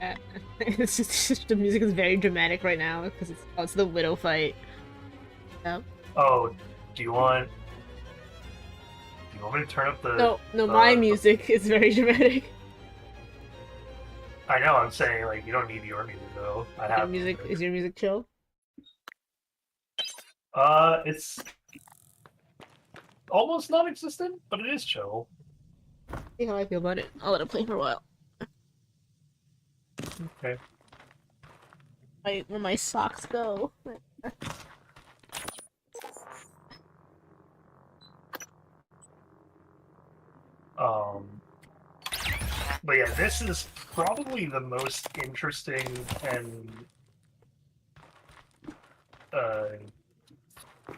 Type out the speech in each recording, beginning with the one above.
Uh, it's just the music is very dramatic right now because it's the widow fight. Yep. Oh, do you want me to turn up No, no, my the music is very dramatic. I know I'm saying like you don't need your music though. I Your have music music. is your music chill? It's almost non-existent, but it is chill. See how I feel about it. I'll let it play for a while. Okay. Where my socks go. Um, but yeah, this is probably the most interesting and uh,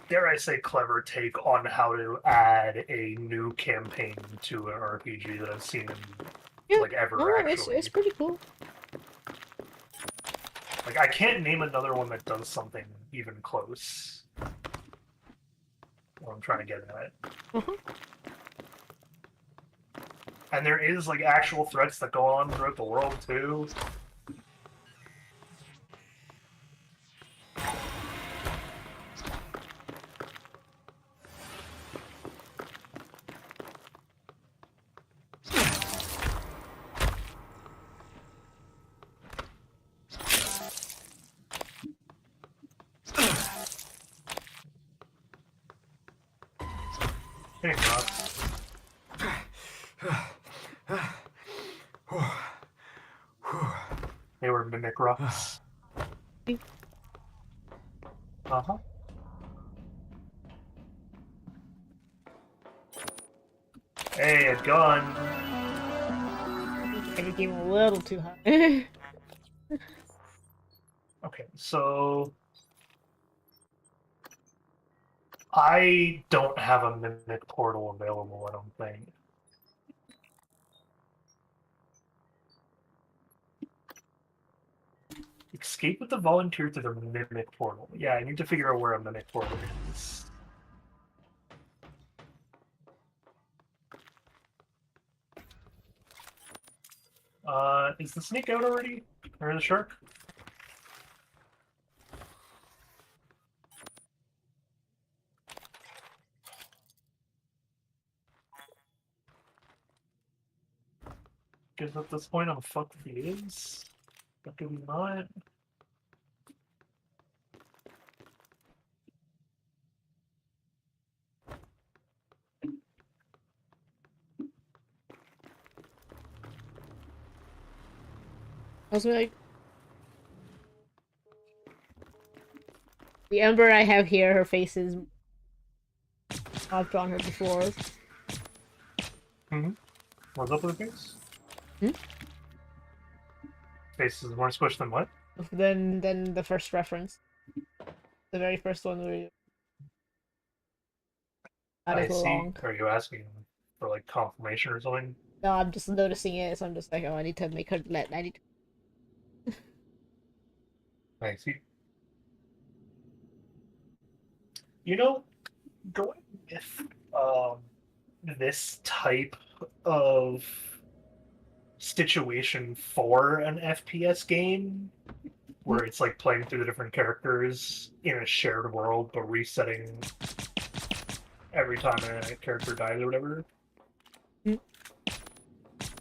dare I say clever take on how to add a new campaign to an RPG that I've seen in Yeah, like ever no, it's actually. pretty cool. Like I can't name another one that does something even close. What I'm trying to get at. Uh-huh. And there is like actual threats that go on throughout the world too. Hey, Ross. They were mimic rocks. Uh-huh. Hey, a gun. Maybe game a little too high. Okay, so I don't have a mimic portal available, I don't think. Escape with the volunteer to the mimic portal. Yeah, I need to figure out where a mimic portal is. Is the snake out already? Or the shark? Because at this point I'm fucked if he is. Fuck if he's not. I was like, the Ember I have here, her face is. I've drawn her before. Mm-hmm. What's up with the face? Hmm? Face is more squished than what? Than the first reference, the very first one where you add I it see. along. Are you asking for like confirmation or something? No, I'm just noticing it, so I'm just like, oh, I need to make her let. I need. I see. You know, going with this type of situation for an FPS game, To... where it's like playing through the different characters in a shared world, but resetting every time a character dies or whatever.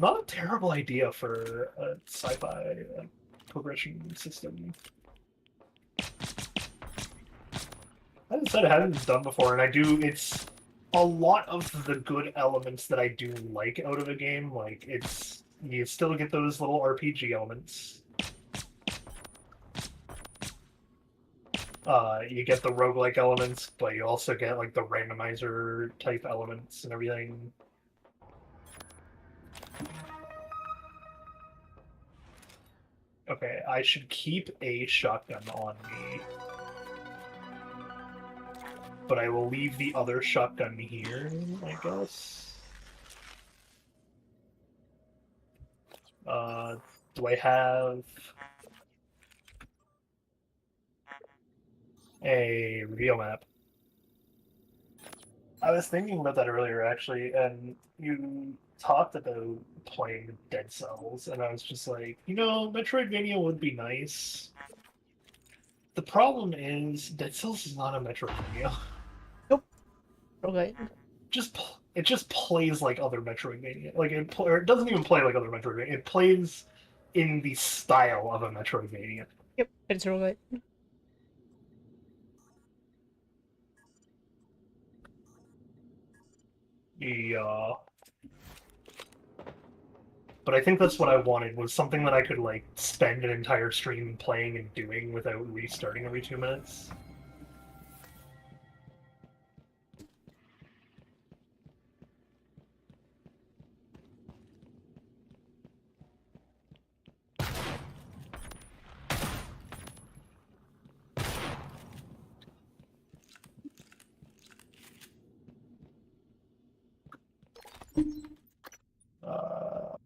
Not a terrible idea for a sci-fi progression system. As I said, it hasn't been done before, and I do. It's a lot of the good elements that I do like out of a game. Like it's you still get those little RPG elements. You get the roguelike elements, but you also get like the randomizer type elements and everything. Okay, I should keep a shotgun on me, but I will leave the other shotgun here, I guess. Uh, do I have a reveal map? I was thinking about that earlier, actually, and you talked about playing Dead Cells, and I was just like, Metroidvania would be nice. The problem is, Dead Cells is not a Metroidvania. Okay. It just plays like other Metroidvania. Like or it doesn't even play like other Metroidvania. It plays in the style of a Metroidvania. Yep, it's roguelite. Yeah. But I think that's what I wanted, was something that I could like spend an entire stream playing and doing without restarting every 2 minutes. Uh,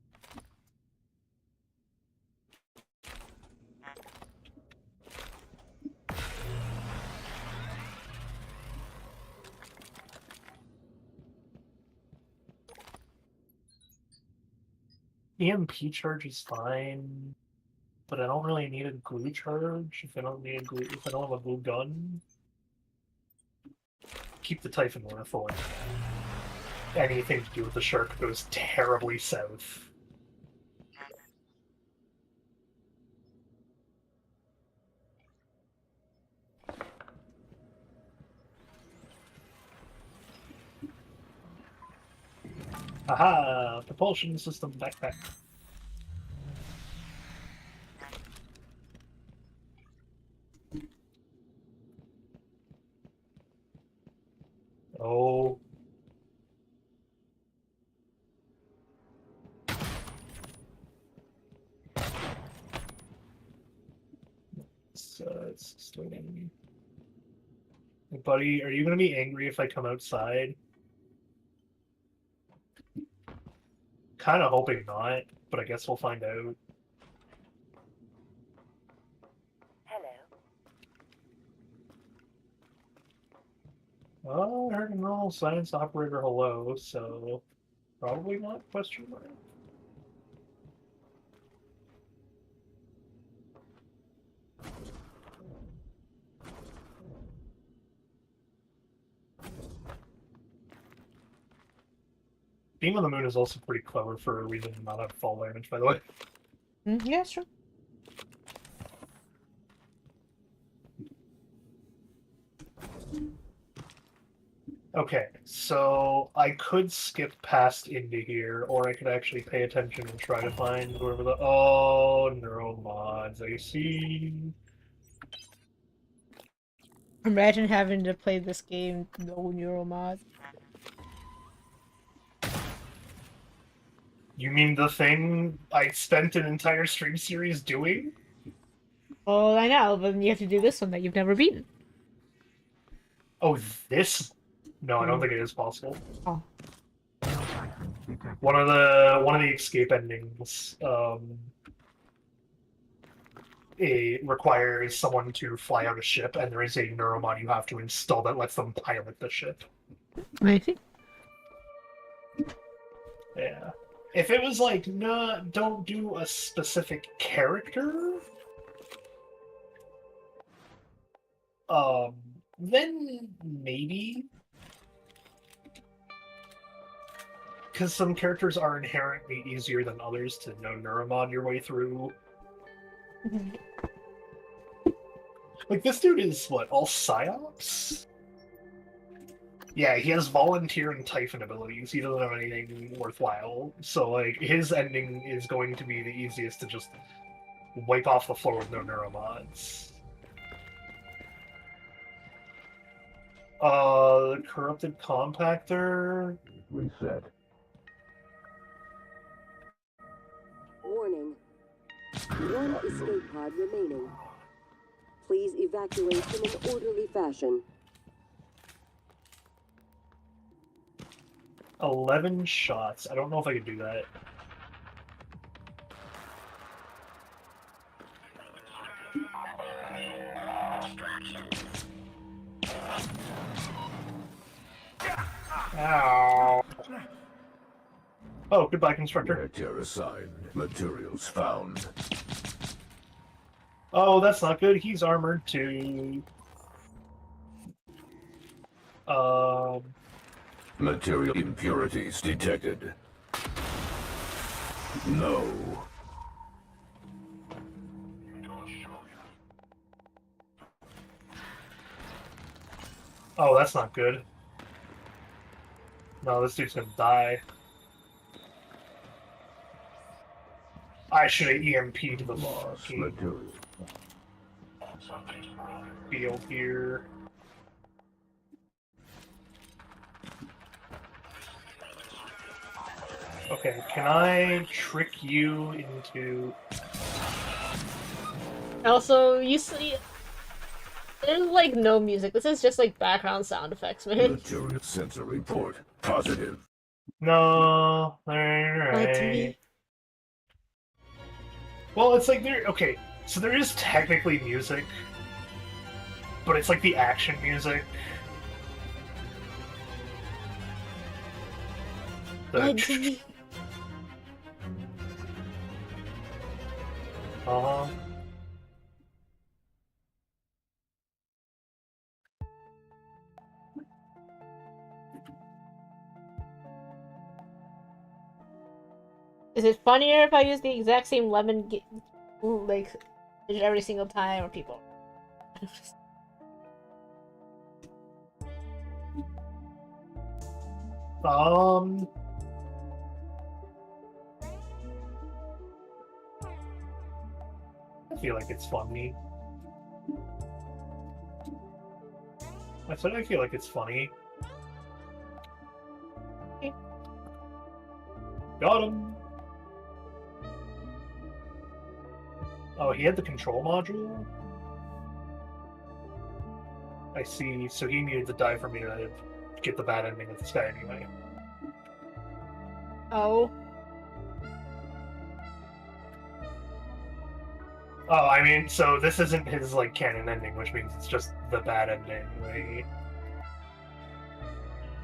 EMP charge is fine, but I don't really need a glue charge if I don't need a glue if I don't have a glue gun. Keep the Typhon rifle. Anything to do with the shark goes terribly south. Aha! Propulsion system backpack. Oh. It's starting. Hey, buddy, are you gonna be angry if I come outside? Kind of hoping not, but I guess we'll find out. Hello. Oh, I heard a normal science operator hello, so probably not, question mark. Being on the moon is also pretty clever for a reason to not have fall damage, by the way. Yeah, sure. Okay, so I could skip past into here, or I could actually pay attention and try to find whoever the... Oh, neuromods, I see. Imagine having to play this game no neuromod. You mean the thing I spent an entire stream series doing? Oh, I know, but you have to do this one that you've never beaten. Oh, this? No, I don't think it is possible. Oh. One of the escape endings, it requires someone to fly out a ship, and there is a neuromod you have to install that lets them pilot the ship. I see. Yeah. If it was like, no, don't do a specific character, then maybe. Because some characters are inherently easier than others to neuromod your way through. Like, this dude is, what, all psyops? Yeah, he has volunteer and Typhon abilities. He doesn't have anything worthwhile. So, like, his ending is going to be the easiest to just wipe off the floor with no neuromods. The corrupted compactor. Reset. Warning. One escape pod remaining. Please evacuate in an orderly fashion. 11 shots. I don't know if I could do that. Ow. Oh, goodbye, constructor. Material assigned. Materials found. Oh, that's not good. He's armored too. Material impurities detected. No. Oh, that's not good. No, this dude's gonna die. I should have EMP'd the Lost fucking material. field here. Okay, can I trick you into... Also, you see, there's like no music. This is just like background sound effects, man. Material sensor report. Positive. No, Lied to me. alright. Well, it's like there... Okay, so there is technically music, but it's like the action music. Lied to me. Uh-huh. Is it funnier if I use the exact same lemon like every single time, or people? I feel like it's funny. I said I feel like it's funny. Okay. Got him! Oh, he had the control module? I see, so he needed to die for me to get the bad ending with this guy anyway. Oh. Oh, I mean, so this isn't his, like, canon ending, which means it's just the bad ending. Wait.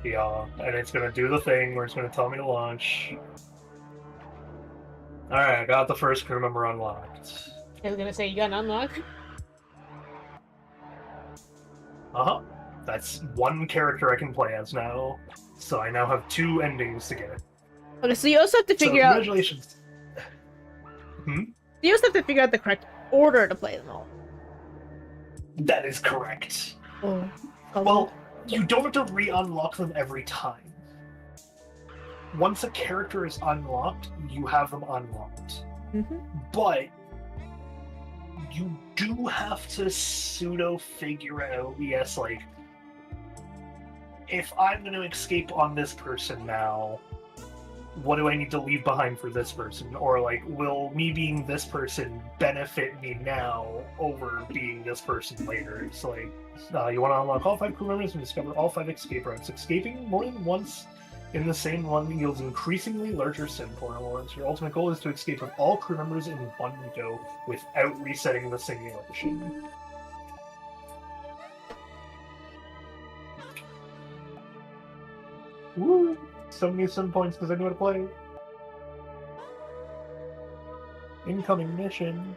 Yeah, and it's gonna do the thing where it's gonna tell me to launch. Alright, I got the first crew member unlocked. I was gonna say, you got an unlock? Uh-huh. That's one character I can play as now. So I now have 2 endings to get. Okay, so you also have to So figure out. congratulations. You also have to figure out the correct order to play them all. That is correct. Oh. Well, you don't have to re-unlock them every time. Once a character is unlocked, you have them unlocked. But you do have to pseudo-figure out, yes, like, if I'm going to escape on this person now, what do I need to leave behind for this person? Or, like, will me being this person benefit me now over being this person later? It's like, you want to unlock all 5 crew members and discover all 5 escape routes. Escaping more than once in the same one yields increasingly larger SimCore awards. Your ultimate goal is to escape with all crew members in one go without resetting the simulation. Woo! So many sim points because I knew how to play. Incoming mission.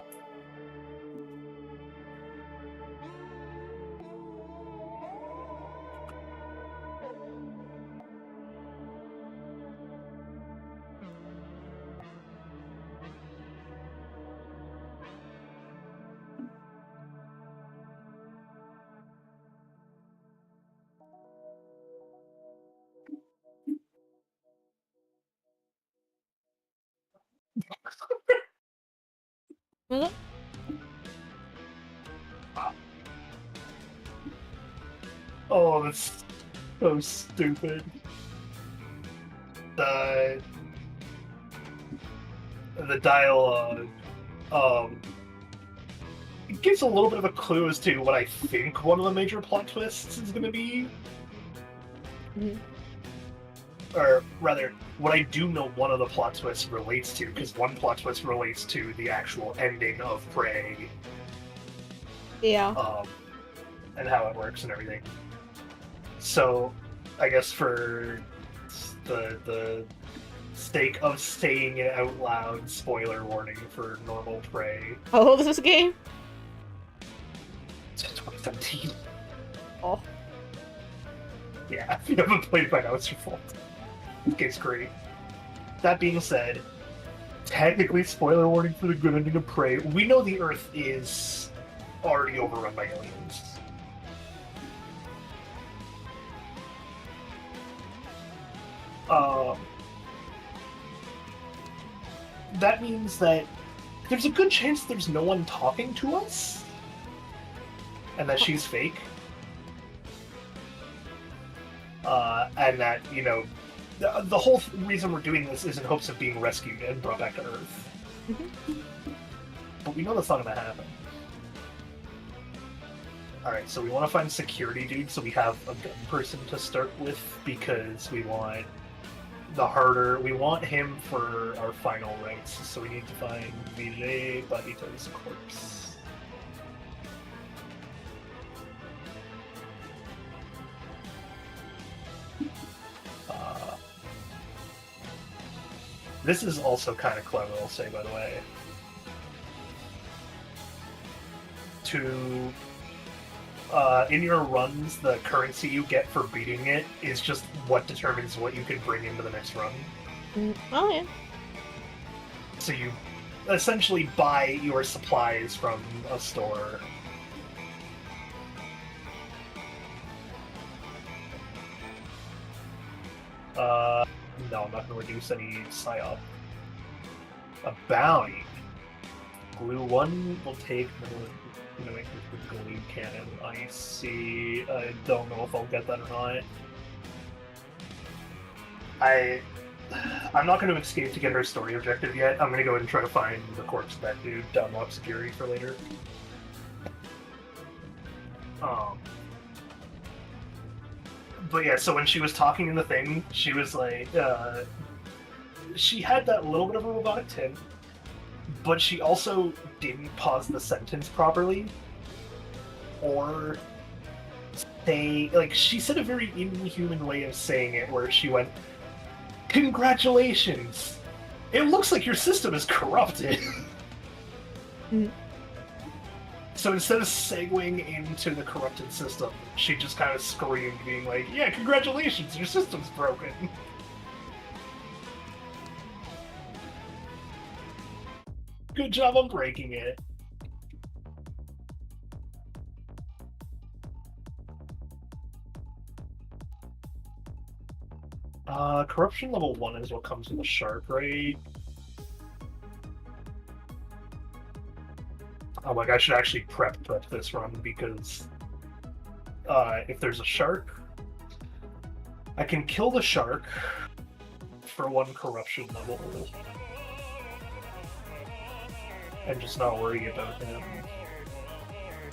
Mhm. Oh, that's so stupid. The dialogue, it gives a little bit of a clue as to what I think one of the major plot twists is going to be. Mhm. Or rather, what I do know one of the plot twists relates to, because one plot twist relates to the actual ending of Prey, Yeah. and how it works and everything. So, I guess for the sake of saying it out loud, spoiler warning for Normal Prey. How old is this game? It's 2017. Oh. Yeah, if you haven't played by now, it's your fault. This game's great. That being said, technically, spoiler warning for the good ending of Prey. We know the Earth is already overrun by aliens. That means that there's a good chance there's no one talking to us, and that she's fake. And that, you know, the whole reason we're doing this is in hopes of being rescued and brought back to Earth. But we know that's not going to happen. Alright, so we want to find security dude, so we have a gun person to start with, because we want we want him for our final rights, so we need to find Vijay Badita's corpse. This is also kind of clever, I'll say, by the way. In your runs, the currency you get for beating it is just what determines what you can bring into the next run. Oh, yeah. So you essentially buy your supplies from a store. No, I'm not going to reduce any PSYOP. A bounty. Glue 1 will take the glue cannon. I see. I don't know if I'll get that or not. I'm not going to escape to get her story objective yet. I'm going to go ahead and try to find the corpse of that dude to unlock security for later. But yeah, so when she was talking in the thing, she was like, she had that little bit of a robotic tint, but she also didn't pause the sentence properly, or say, like, she said a very inhuman way of saying it, where she went, "Congratulations! It looks like your system is corrupted." So instead of segueing into the corrupted system, she just kind of screamed, being like, "Yeah, congratulations, your system's broken." Good job on breaking it. Corruption level 1 is what comes with a shark, right? Oh, like, I should actually prep this run, because if there's a shark, I can kill the shark for 1 corruption level and just not worry about him.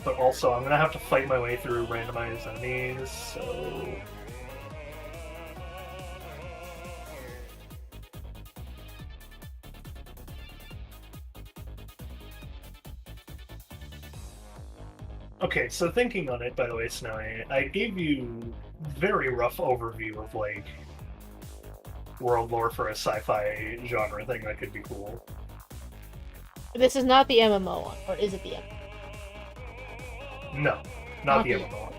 But also, I'm gonna have to fight my way through randomized enemies, so... Okay, so thinking on it, by the way, Snowy, I gave you very rough overview of, like, world lore for a sci-fi genre thing that could be cool. This is not the MMO one, or is it the MMO? No, not the MMO.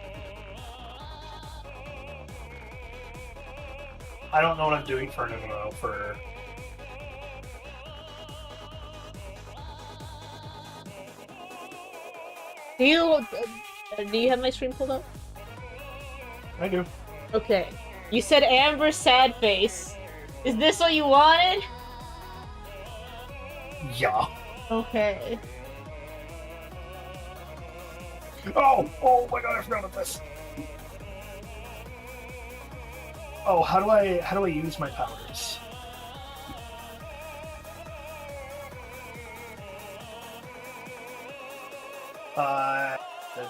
I don't know what I'm doing for an MMO for... Do you have my stream pulled up? I do. Okay. You said Amber's sad face. Is this what you wanted? Yeah. Okay. Oh my god, I forgot about this. Oh, how do I use my powers?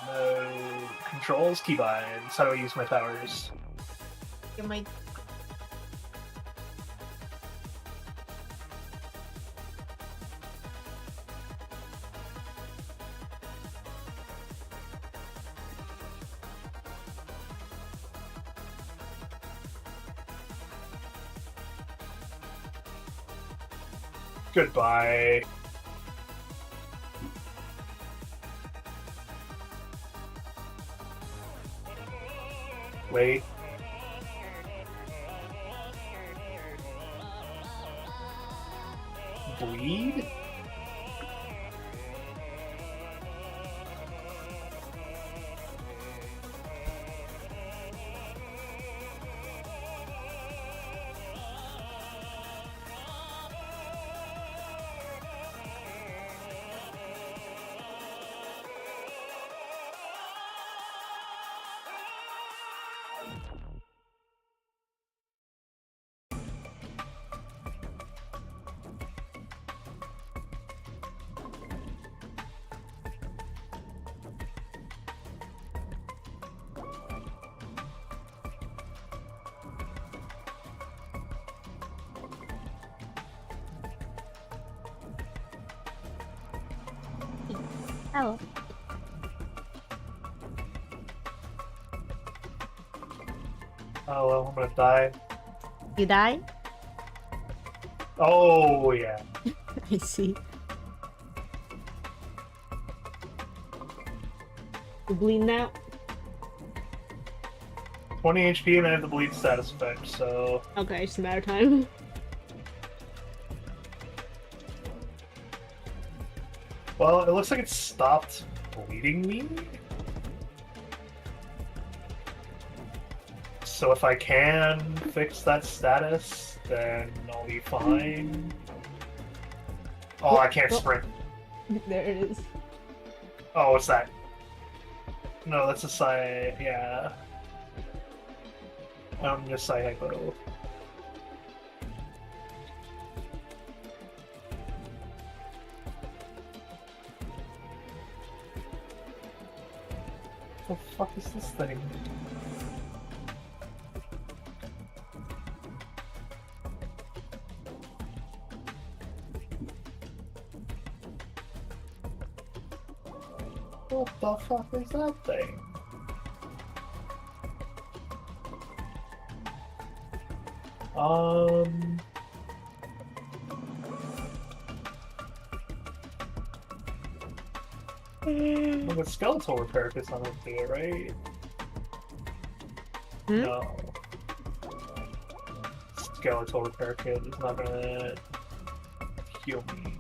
No controls, keybinds. How do I use my powers? You might. Goodbye. Wait. Bleed? Hello. Oh well, I'm gonna die. You die? Oh yeah. I see. You bleed now? 20 HP and I have the bleed status effect, so Okay, it's a matter of time. well, it looks like it stopped bleeding me. So if I can fix that status, then I'll be fine. Oh, I can't Oh. sprint. There it is. Oh, what's that? No, that's a Psy. Yeah. Just Psy Hypo. What the fuck is this thing? What the fuck is that thing? Well, the skeletal repair kit's not gonna do it, right? Hmm? No. Skeletal repair kit is not gonna heal me.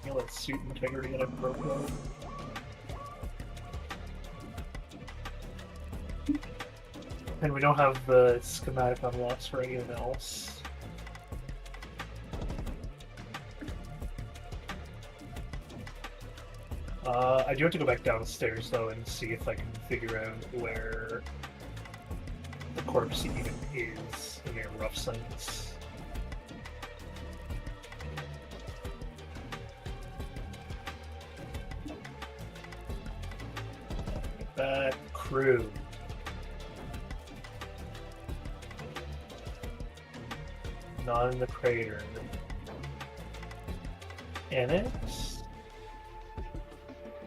Heal its suit integrity and it broke though. And we don't have the schematic unlocks for anything else. I do have to go back downstairs though and see if I can figure out where the corpse even is in a rough sense. That crew. Not in the crater. Annex?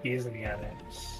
He's in the annex.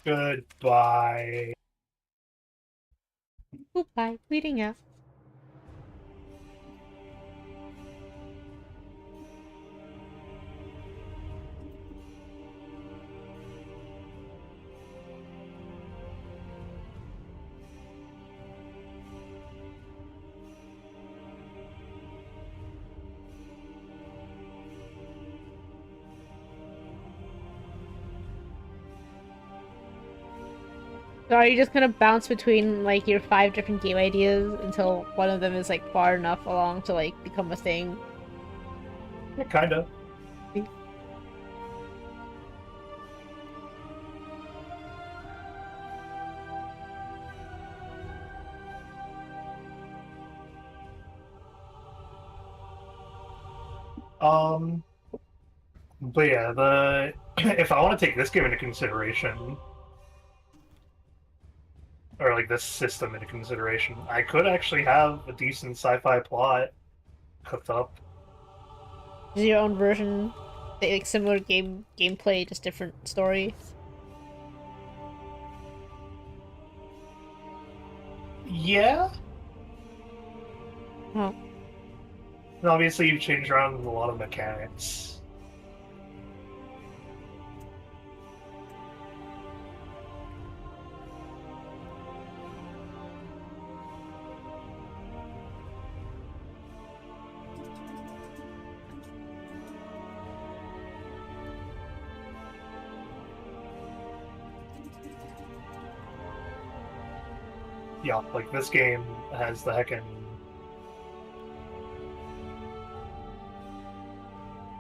Goodbye. Goodbye. Bleeding out. So are you just gonna bounce between like your 5 different game ideas until one of them is like far enough along to like become a thing? Yeah, kinda. Um, but yeah, the if I want to take this game into consideration, or like this system into consideration, I could actually have a decent sci-fi plot cooked up. Is your own version like similar gameplay, just different story? Yeah, Oh. and obviously you've changed around a lot of mechanics. Yeah, like this game has the heckin'.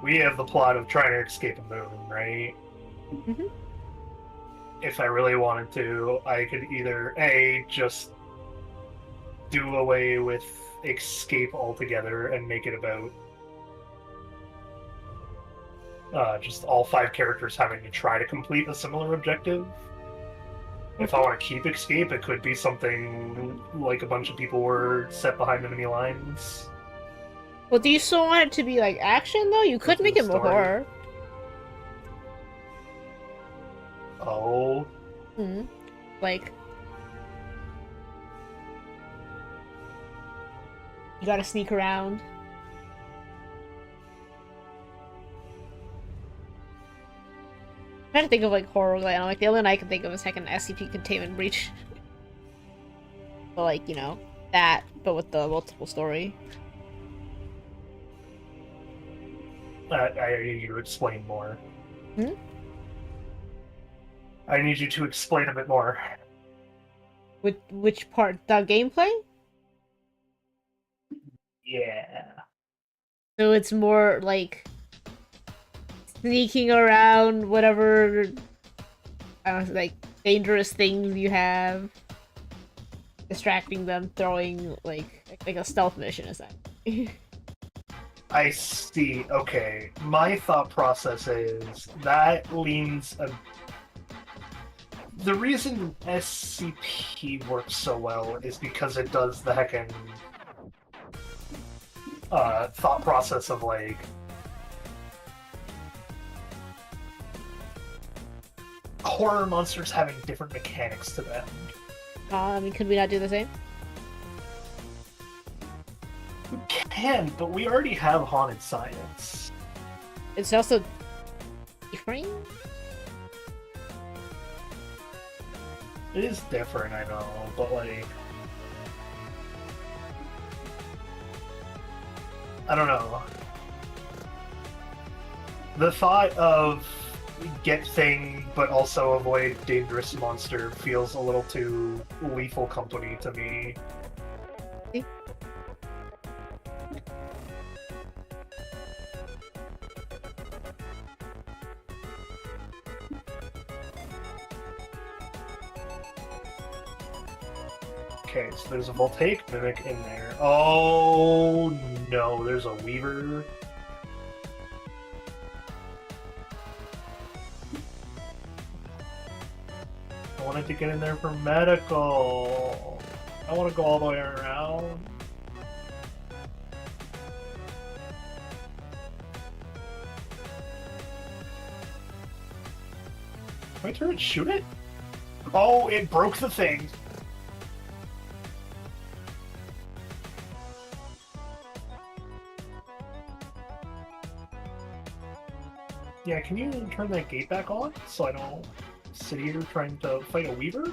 We have the plot of trying to escape a moon, right? Mhm. If I really wanted to, I could either A, just do away with escape altogether and make it about just all 5 characters having to try to complete a similar objective. If I want to keep escape, it could be something like a bunch of people were set behind enemy lines. Well, do you still want it to be like action though? You could Go make through it the more story. horror. Oh, Hmm. Like you gotta sneak around. I'm trying to think of like horror like, like the only one I can think of is second SCP Containment Breach. But like, you know, that but with the multiple story. I need you to explain more. Hmm? I need you to explain a bit more. Which part? The gameplay? Yeah. So it's more like sneaking around whatever like dangerous things you have, distracting them, throwing like a stealth mission essentially. I see. Okay. My thought process is that leans a... The reason SCP works so well is because it does the heckin' thought process of like horror monsters having different mechanics to them. I mean, could we not do the same? We can, but we already have haunted science. It's also different. It is different, I know, but like... I don't know. The thought of get thing, but also avoid dangerous monster feels a little too lethal company to me. Okay, so there's a voltaic mimic in there. Oh no, there's a weaver. I wanted to get in there for medical. I want to go all the way around. My turret shoot it? Oh, it broke the thing. Yeah, can you turn that gate back on so I don't sit here trying to fight a weaver?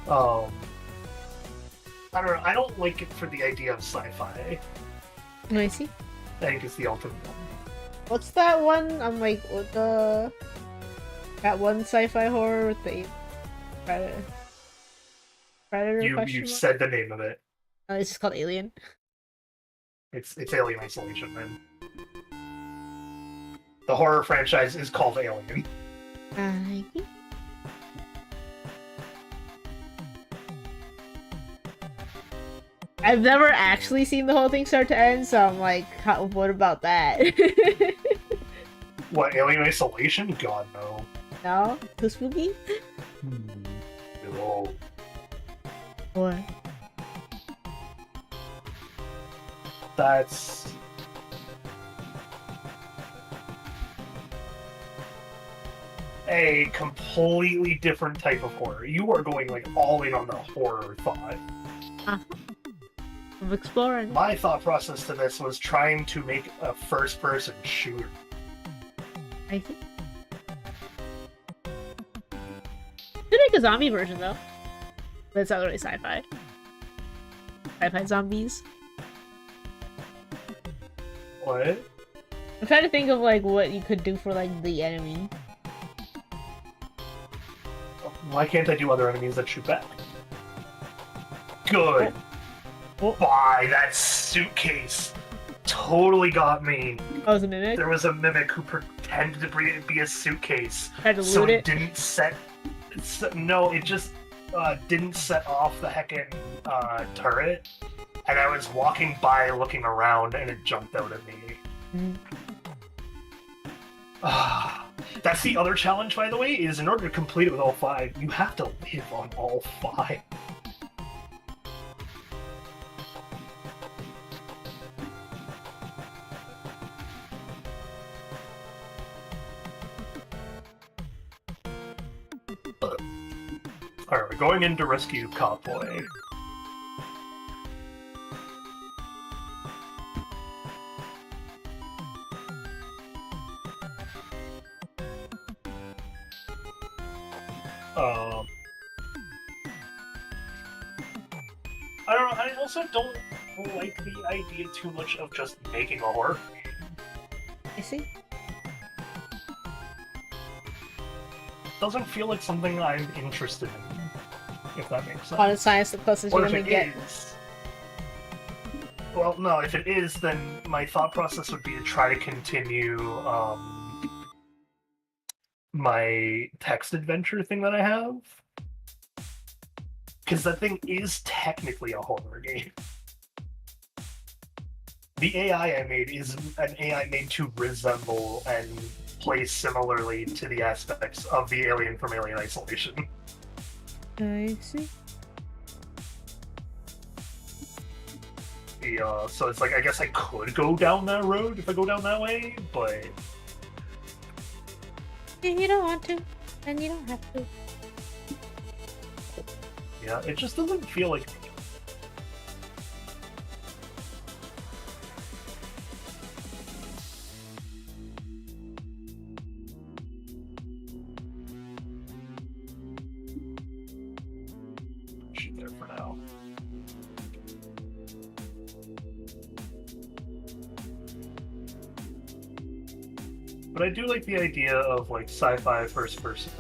Um, I don't know. I don't like it for the idea of sci-fi. I see. I think it's the ultimate one. What's that one? I'm like, what the... That one sci-fi horror with the Predator? Predator? You question mark? said the name of it. It's just called Alien. It's Alien Isolation, man. The horror franchise is called Alien. I see. I've never actually seen the whole thing start to end, so I'm like, what about that? What, Alien Isolation? God, no. No? Too spooky? No. What? That's... a completely different type of horror. You are going, like, all in on the horror thought. I'm exploring. My thought process to this was trying to make a first-person shooter. I see. Could make a zombie version though. But it's not really sci-fi. Sci-fi zombies. What? I'm trying to think of like what you could do for like the enemy. Why can't I do other enemies that shoot back? Good. Oh. Why, that suitcase totally got me. Oh, it was a mimic? There was a mimic who pretended to be a suitcase. Tried to So loot it it? didn't set... No, it just didn't set off the heckin' turret. And I was walking by looking around and it jumped out at me. That's the other challenge, by the way, is in order to complete it with all 5, you have to live on all 5. Alright, we're going in to rescue Cowboy. I don't know, I also don't like the idea too much of just making a horror. I see. Doesn't feel like something I'm interested in, if that makes sense. Honest science, the closest Or you're if gonna it get. is... Well, no, if it is, then my thought process would be to try to continue, my text adventure thing that I have. Because that thing is technically a horror game. The AI I made is an AI made to resemble and play similarly to the aspects of the alien from Alien Isolation. I see. Yeah, so it's like, I guess I could go down that road if I go down that way, but... If you don't want to, then you don't have to. Yeah, it just doesn't feel like... Shoot there for now. But I do like the idea of like sci-fi first-person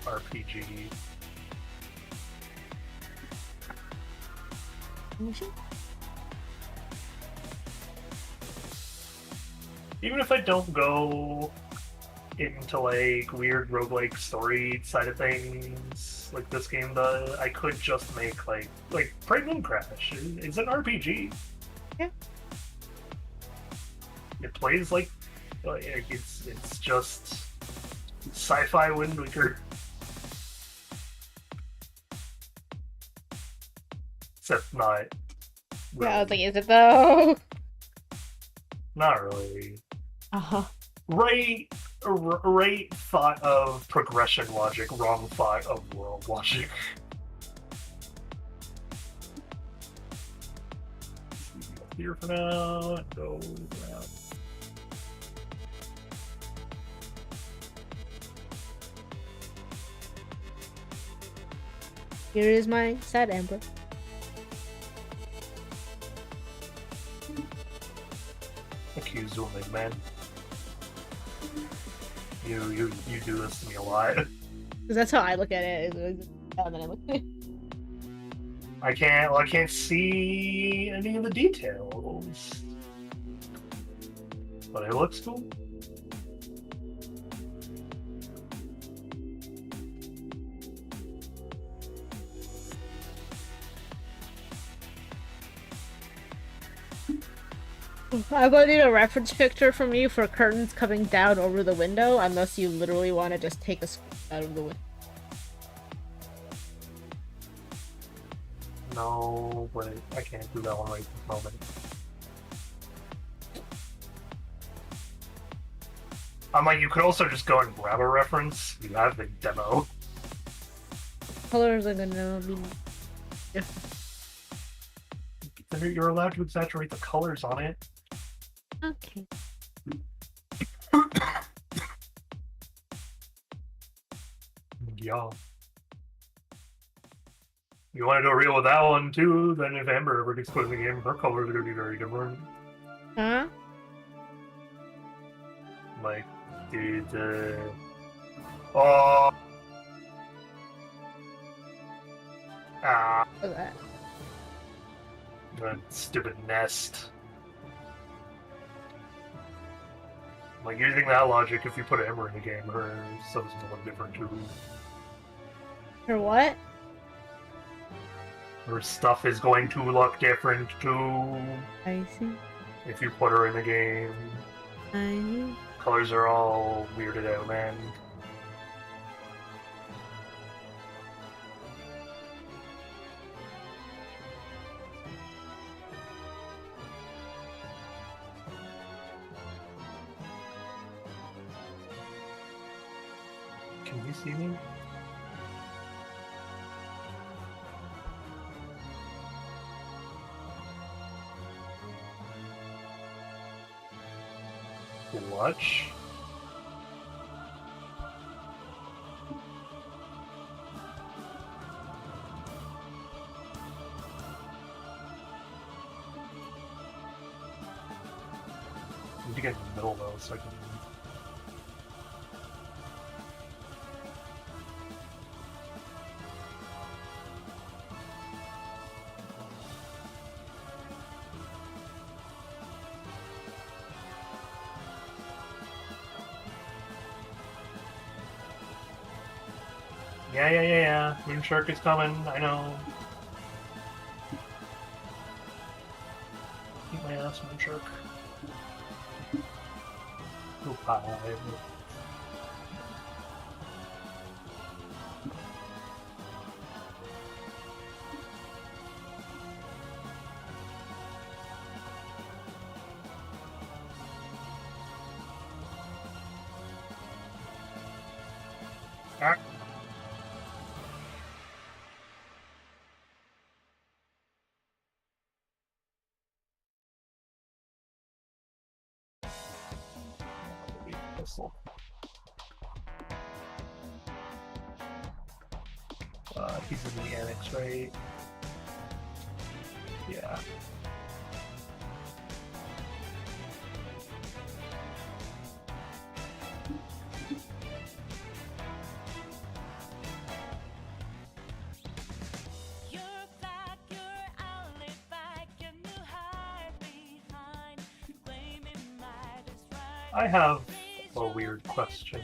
RPG. Even if I don't go into like weird roguelike story side of things like this game does, I could just make like Pregnant Crash. It's an RPG. Yeah. It plays like it's just sci-fi Wind Waker. Except not. Yeah, I was like, is it though? Not really. Uh-huh. Right thought of progression logic, wrong thought of world logic. Here for now, and go around. Here is my sad Amber. Accused woman, man. You do this to me a lot. Because that's how I look at it. And then I look at it. I can't see any of the details. But it looks cool. I will need a reference picture from you for curtains coming down over the window, unless you literally want to just take a screen out of the window. No, but I can't do that one right this moment. I'm like, you could also just go and grab a reference. You have the demo. Colors are gonna be different. You're allowed to exaggerate the colors on it. Okay. Yeah. You want to go real with that one too? Then if Amber ever gets put in the game, her colors are gonna be very different. Huh? Like, dude, oh, What's that? that stupid nest. Like, using that logic, if you put Amber in the game, her stuff's gonna look different too. For what? Her stuff is going to look different too I see. if you put her in the game. I see. Colors are all weirded out, man. Can you see me? Watch. I need to get in the middle though, so I can. Yeah. Moonshark is coming, I know. Eat my ass, Moonshark. Go pie. Ah. Pistol. He's in the annex, right? Yeah. I have a weird question.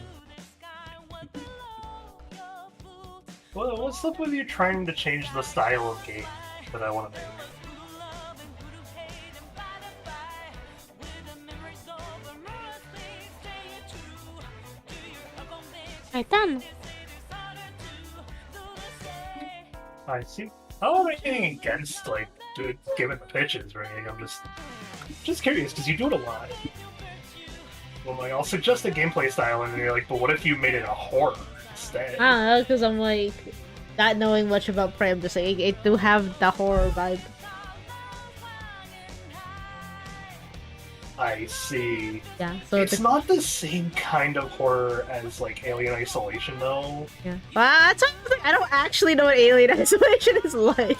What's up with you trying to change the style of game that I want to make? Right done. I see. I don't have anything against, like, giving the pitches or anything. I'm just curious, because you do it a lot. Well, like, I'll suggest a gameplay style, and you're like, but what if you made it a horror instead? I don't know, because I'm like, not knowing much about Prey, I'm just saying it do have the horror vibe. I see. Yeah, so It's not the same kind of horror as like Alien Isolation, though. yeah. That's what I'm saying. I don't actually know what Alien Isolation is like.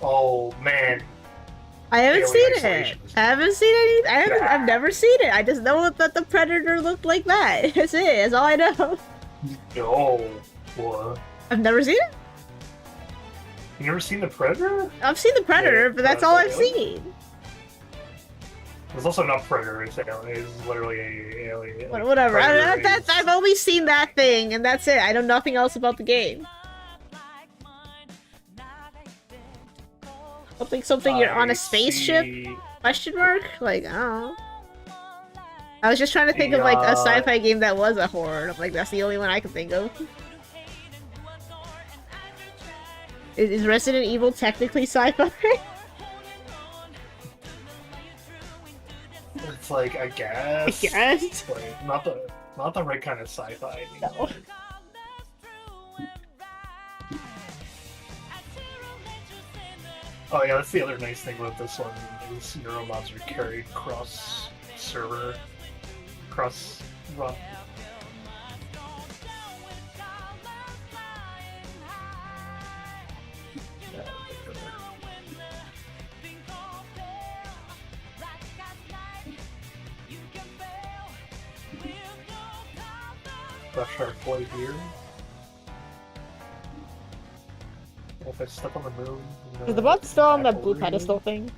Oh man, I haven't Alien seen Isolation it. is I haven't seen any. I've bad. never seen it. I just know that the Predator looked like that. That's it. That's all I know. no. What? I've never seen it. You never seen the Predator? I've seen the Predator, Yeah, but that's that's all like I've Alien? seen. It's also not Predator. It's Alien. It's literally a alien. like, Whatever. Predator is- I've only seen that thing, and that's it. I know nothing else about the game. Something. You're on a I spaceship? see. Question mark? Like, I don't know. I was just trying to think of like a Yeah. sci-fi game that was a horror. And I'm like, that's the only one I can think of. Is Resident Evil technically sci-fi? It's like I guess. Yes. Like, not the right kind of sci-fi. No. Oh yeah, that's the other nice thing about this one is Neuromods are carried cross server, cross run. Brush our blade here. If I step on the moon. Is the button still on that blue back over pedestal thing?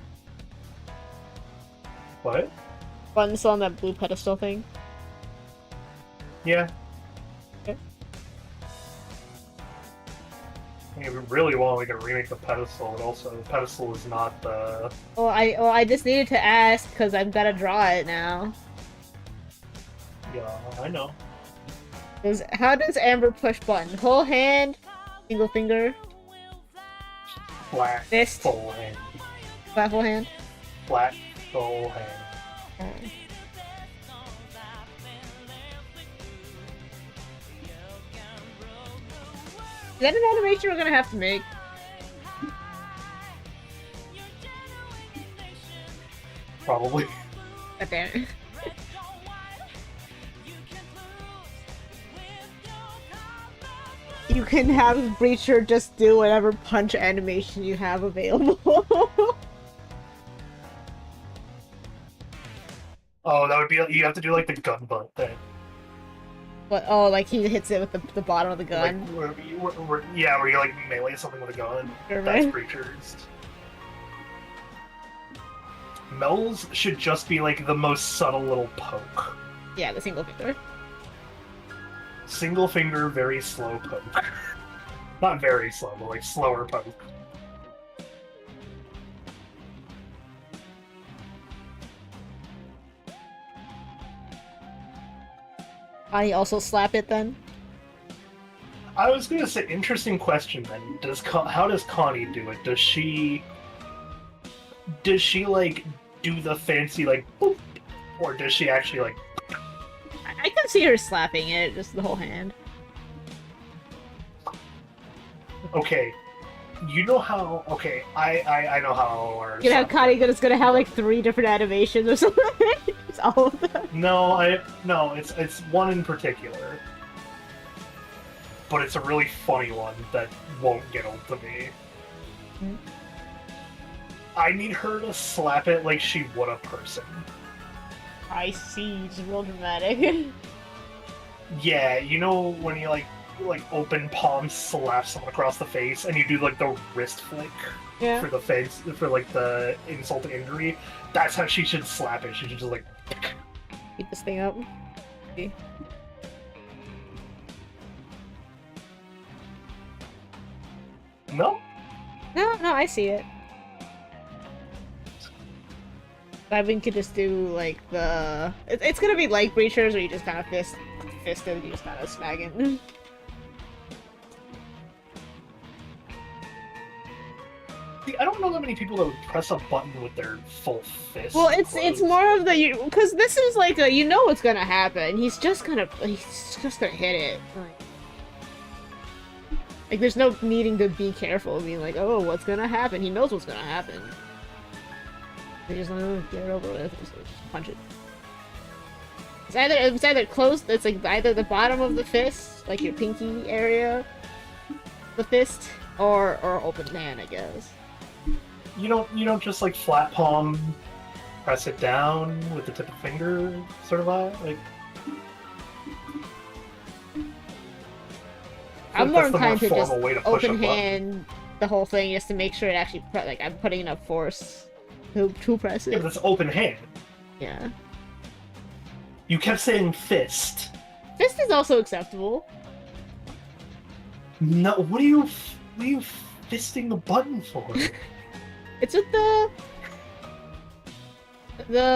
What? Button still on that blue pedestal thing? Yeah. Okay. I mean, if we really want, we can remake the pedestal, but also the pedestal is not the. Well, I just needed to ask because I've got to draw it now. Yeah, I know. How does Amber push button? Whole hand, single finger, Flat fist, full hand. flat whole hand. Flat full hand. Alright. Is that an animation we're gonna have to make? Probably. God damn it. You can have Breacher just do whatever punch animation you have available. Oh, that would be. You have to do like the gun butt thing. But oh, like he hits it with the bottom of the gun. Like, where you like melee something with a gun. Sure, That's right? creatures. Mel's should just be like the most subtle little poke. Yeah, the single finger. Single finger, very slow poke. Not very slow, but like slower poke. I also slap it then. I was gonna say, interesting question then. How does Connie do it? Does she like do the fancy like boop, or does she actually like? I can see her slapping it, just the whole hand. Okay, you know how? Okay, I know how it works. You know how Connie is gonna have like 3 different animations or something. It's all of them. No, it's one in particular, but it's a really funny one that won't get old to me. Hmm. I need her to slap it like she would a person. I see, it's real dramatic. Yeah, you know when you like open palm slap someone across the face and you do like the wrist flick Yeah. for the face for like the insult to injury. That's how she should slap it. She should just like. Keep this thing up. Okay. No. No, I see it. Ivan could just do like the. It's gonna be like Breachers where you just kind of fist it and you just kind of snag it. See, I don't know that many people that would press a button with their full fist. Well, it's closed. more of the because this is like a you know what's gonna happen. He's just gonna hit it. Like there's no needing to be careful, being like, oh, what's gonna happen? He knows what's gonna happen. You just get it over with. Just punch it. It's either close. It's like either the bottom of the fist, like your pinky area, the fist, or open hand, I guess. You don't just like flat palm, press it down with the tip of finger, sort of like. I'm more that's the inclined to just formal way to push a open button. hand the whole thing just to make sure it actually like I'm putting enough force to press Yeah, it. but it's open hand. Yeah. You kept saying fist. Fist is also acceptable. No, what are you fisting the button for? It's with the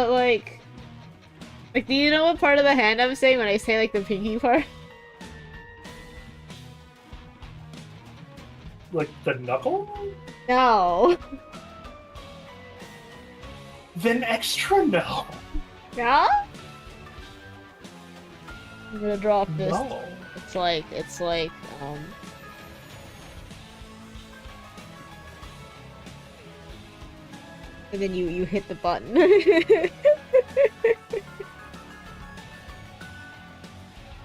like do you know what part of the hand I'm saying when I say like the pinky part? Like the knuckle? No. Then extra no. Yeah? I'm gonna draw a fist. No. It's like and then you hit the button.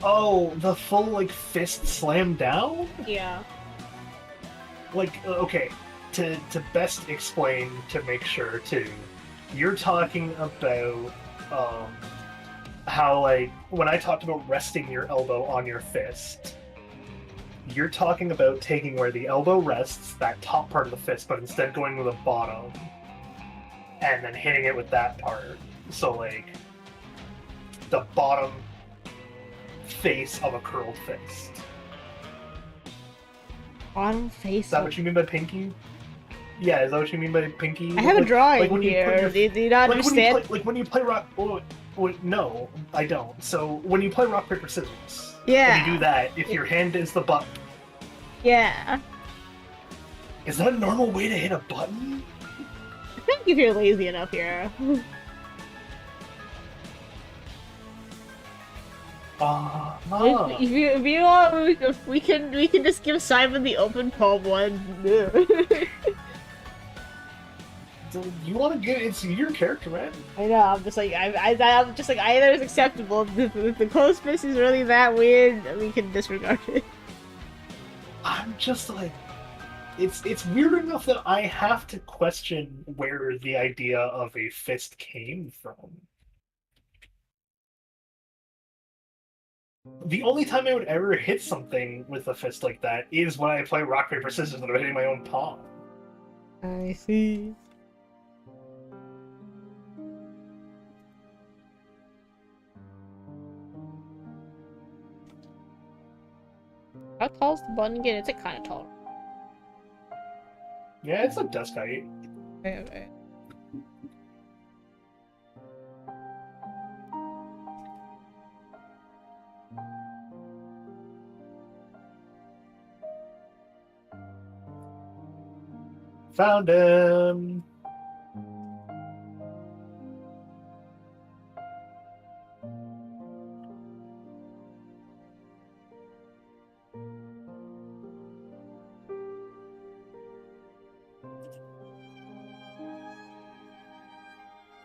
Oh, the full like fist slam down? Yeah. Like okay, to best explain to make sure too, you're talking about how like when I talked about resting your elbow on your fist, you're talking about taking where the elbow rests, that top part of the fist, but instead going with the bottom and then hitting it with that part. So like the bottom face of a curled fist. Bottom face. Is that what you mean by pinky? Yeah, is that what you mean by pinky? I have a drawing when you put here. your- Do you not understand? When you play rock. Oh, wait, no, I don't. So when you play rock paper scissors, Yeah. when you do that, if your hand is the button, Yeah. is that a normal way to hit a button? I think if you're lazy enough here. If you want, we can just give Simon the open palm one. You want to get it's your character, man. I know. I'm just like I'm just like either is acceptable. If the close fist is really that weird, we can disregard it. I'm just like, it's weird enough that I have to question where the idea of a fist came from. The only time I would ever hit something with a fist like that is when I play rock paper scissors and I'm hitting my own palm. I see. How tall is the button again? It's kind of tall. Yeah, it's a desk height. Okay. Found him.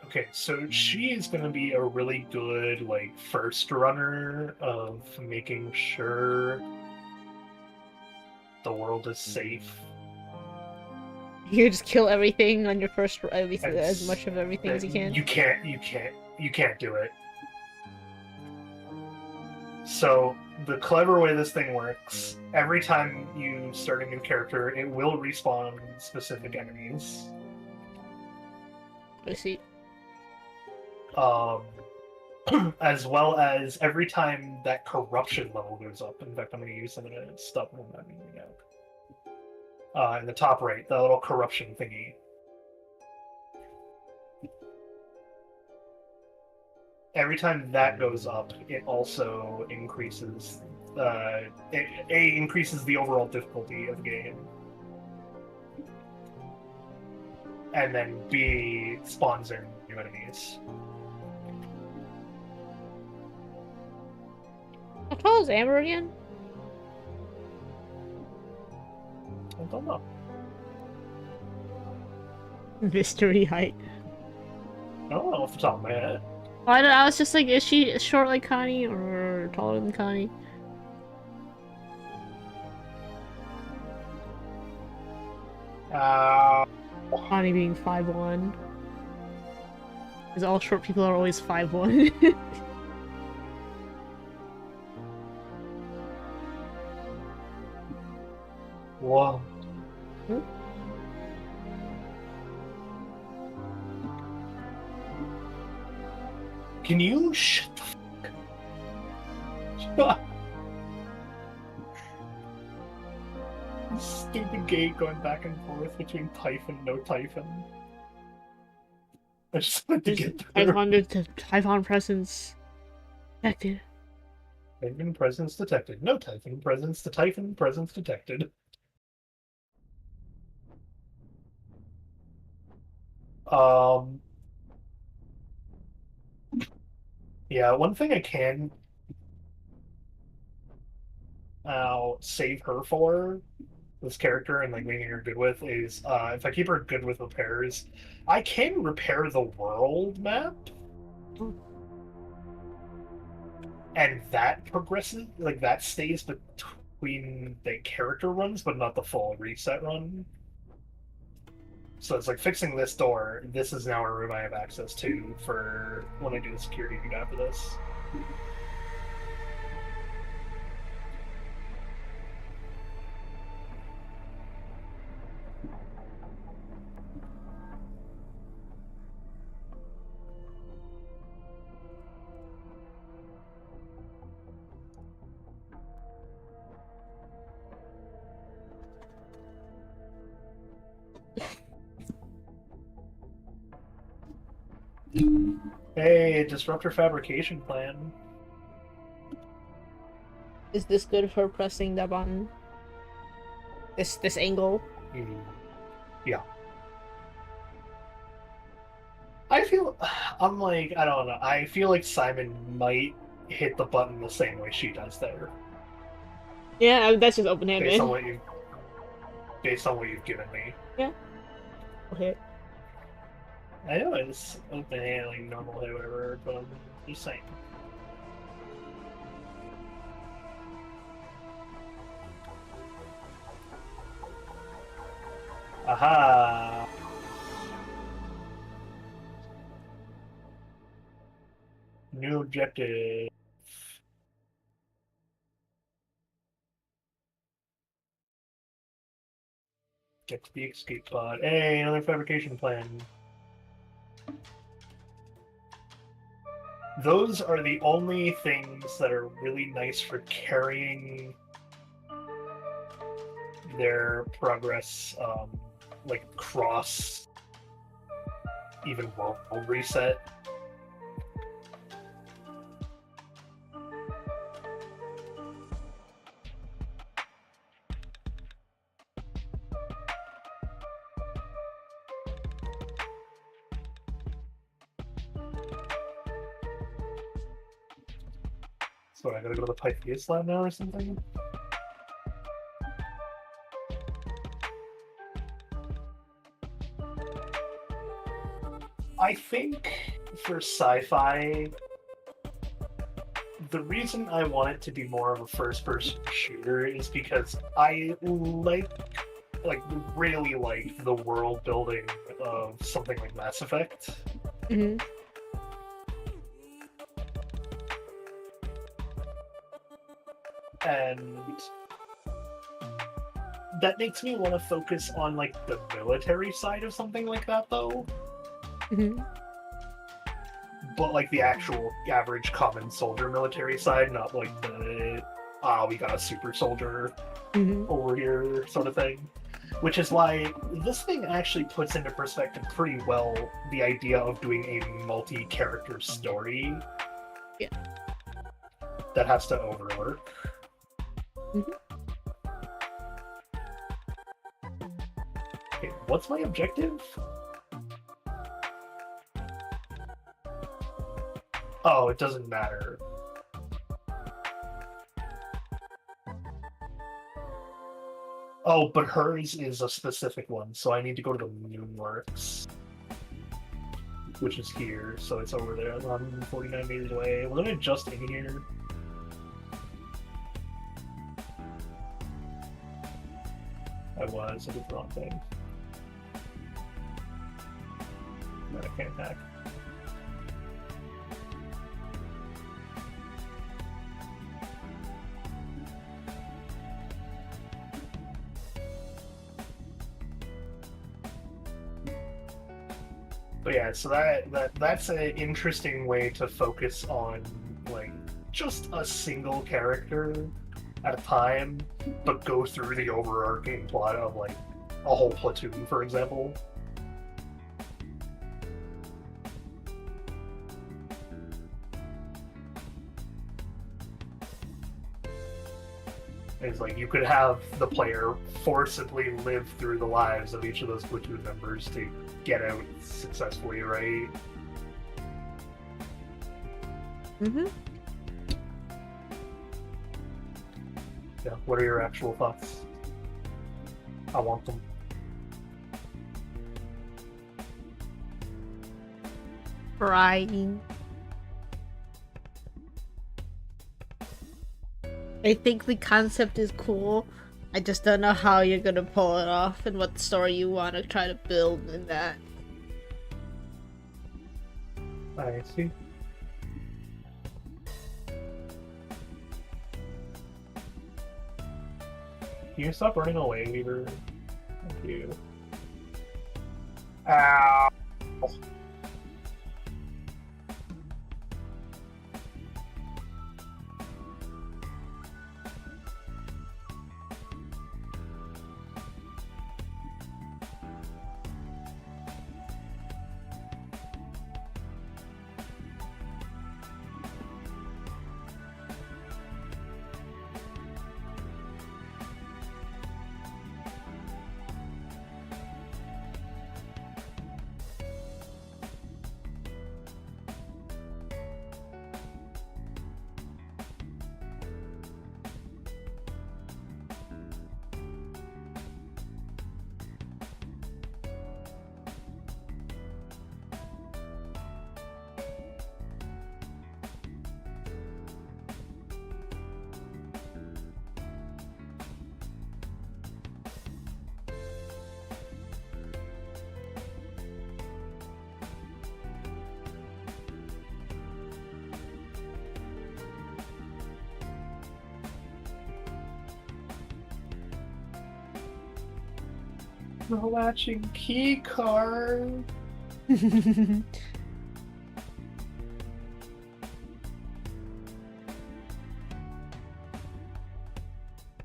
Okay, so she is going to be a really good, like, first runner of making sure the world is safe. You just kill everything on your first, at least And as much of everything as you can. You can't do it. So, the clever way this thing works, every time you start a new character, it will respawn specific enemies. I see. As well as every time that corruption level goes up. In fact, I'm going to use some of the stuff from that meeting out. In the top right, the little corruption thingy. Every time that goes up, it also increases. It increases the overall difficulty of the game, and then B spawns in new enemies. How tall is Amber again? I don't know. Mystery height. don't know off the top of my head. I was just like, is she short like Connie or taller than Connie? Connie being 5'1". Because all short people are always 5'1". Whoa. Can you shut the fuck up? Stupid gate going back and forth between Typhon and no Typhon. I just wanted to get there. Typhon presence detected. Typhon presence detected. No Typhon presence. The Typhon presence detected. Yeah, one thing I can save her for, this character, and like making her good with, is if I keep her good with repairs, I can repair the world map. And that progresses, like that stays between the character runs, but not the full reset run. So it's like fixing this door, this is now a room I have access to for when I do the security feed after this. Hey, disruptor fabrication plan. Is this good for pressing that button? This angle? Yeah. I feel, I'm like, I don't know, I feel like Simon might hit the button the same way she does there. Yeah, that's just open-handed. Based on what you've given me. Yeah. Okay. I know it's open-handed, like normal hit, whatever, but I'm just saying. Aha! New objective. Get to the escape pod. Hey, another fabrication plan. Those are the only things that are really nice for carrying their progress, like cross even world reset. So I gotta go to the Pythias lab now or something? I think for sci-fi, the reason I want it to be more of a first-person shooter is because I really like the world building of something like Mass Effect. Mm-hmm. And that makes me want to focus on like the military side of something like that, though. Mm-hmm. But like the actual average common soldier military side, not like the we got a super soldier over here sort of thing. Which is why this thing actually puts into perspective pretty well the idea of doing a multi-character story. Yeah. That has to overwork. Okay, what's my objective? Oh, it doesn't matter. Oh, but hers is a specific one, so I need to go to the Moonworks. which is here, so it's over there, 149 meters away. Wasn't it just in here? I did the wrong thing. No, I can't attack. But yeah, so that's an interesting way to focus on like just a single character at a time, but go through the overarching plot of like a whole platoon, for example. It's like you could have the player forcibly live through the lives of each of those platoon members to get out successfully, right? Mm-hmm. Yeah, what are your actual thoughts? I want them. Crying. I think the concept is cool. I just don't know how you're gonna pull it off and what story you want to try to build in that. I see. Can you stop running away, Weaver? Thank you. Ow! The latching key card.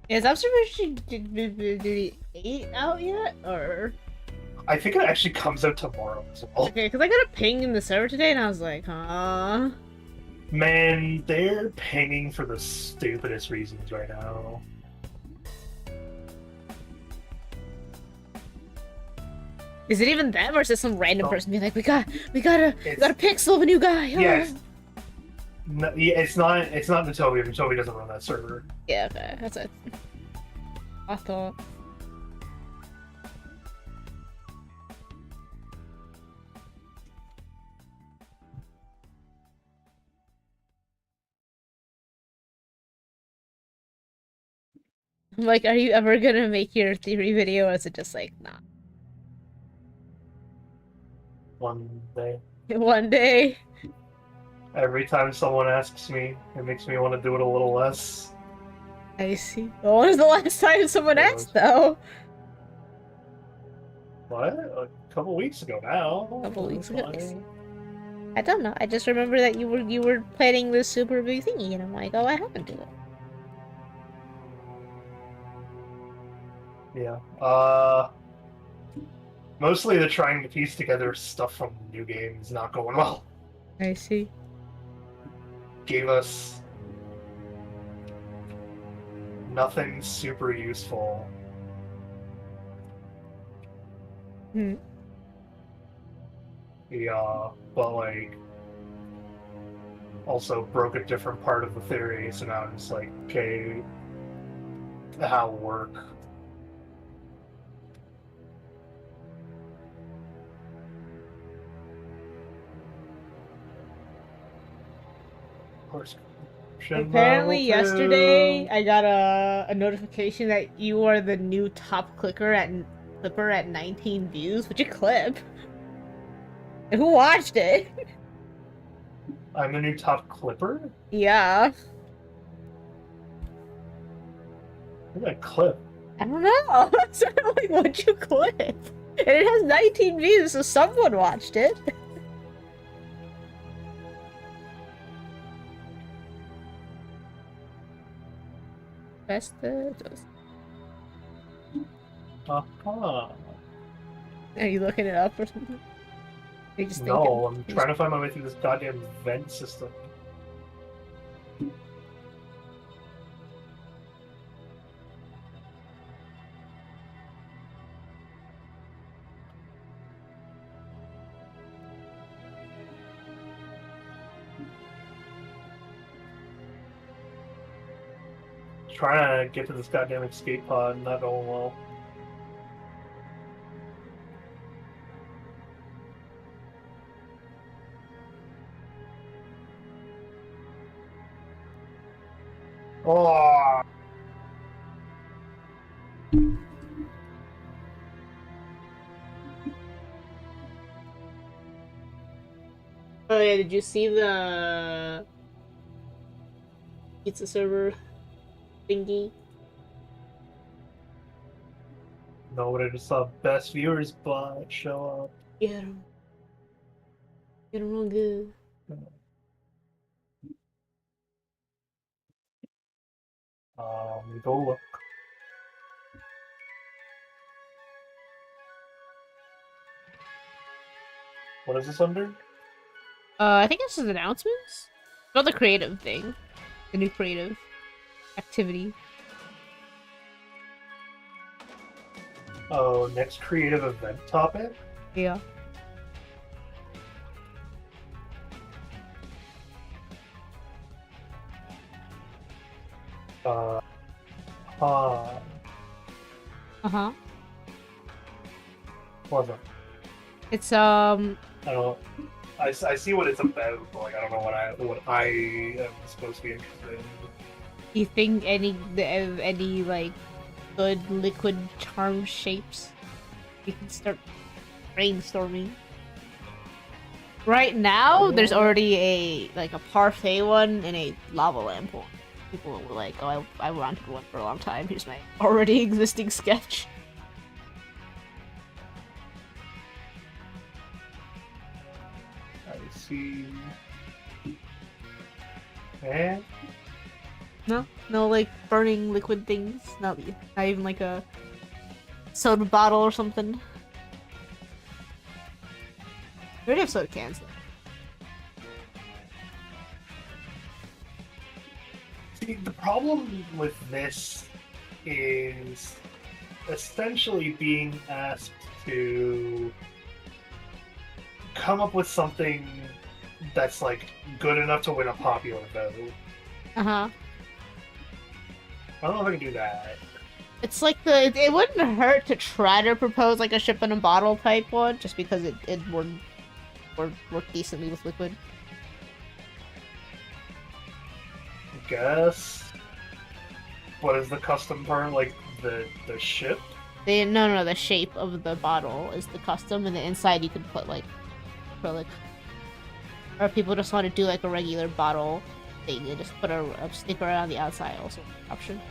Is Observation Duty 8 out yet? Or. I think it actually comes out tomorrow as well. Okay, because I got a ping in the server today and I was like, huh? Man, they're pinging for the stupidest reasons right now. Is it even them or is it some random Oh. person being like, we got a pixel of a new guy? Yes. No, yeah, it's not Natobi. Natobi doesn't run that server. Yeah, okay, that's it. I thought. I'm like, are you ever gonna make your theory video or is it just like, nah? One day. One day. Every time someone asks me, it makes me want to do it a little less. I see. Well, when was the last time someone Yeah, asked, though? What? A couple weeks ago now. Couple weeks ago, I see. Fine. I don't know. I just remember that you were planning this super big thingy, and I'm like, oh, I haven't done it. Yeah. Mostly the trying to piece together stuff from new games not going well. I see. Gave us nothing super useful. Hmm. Yeah, but like also broke a different part of the theory, so now I'm just like, okay, how work? course. Apparently yesterday I got a notification that you are the new top clicker at Clipper at 19 views. Which you clip? And who watched it? I'm the new top clipper? Yeah. What did I clip? I don't know. So I'm like, what'd you clip? And it has 19 views, so someone watched it. Best Uh-huh. Are you looking it up or something? Are you just No, I'm thinking? trying to find my way through this goddamn vent system. Trying to get to this goddamn escape pod, not going well. Oh, Oh yeah, did you see the pizza server thingy? no, but I just saw best viewers bot show up. Get him. Get him real good. Go look. What is this under? I think this is announcements? About the creative thing. The new creative activity. Oh, next creative event topic? Yeah. Uh, Uh-huh. what's up? It's I don't. I see what it's about, but like I don't know what I am supposed to be interested in. you think any like good liquid charm shapes? We can start brainstorming. Right now, there's already a parfait one and a lava lamp one. People were like, "Oh, I wanted one for a long time. Here's my already existing sketch." I see. Eh? No, like burning liquid things. Not even like a soda bottle or something. We already have soda cans. See, the problem with this is essentially being asked to come up with something that's like good enough to win a popular vote. Uh-huh. I don't know if I can do that. It's like it wouldn't hurt to try to propose like a ship in a bottle type one, just because it would work decently with liquid. I guess. What is the custom part? Like the ship? No, the shape of the bottle is the custom, and the inside you can put like acrylic. Or if people just want to do like a regular bottle thing, they just put a sticker on the outside, also an option.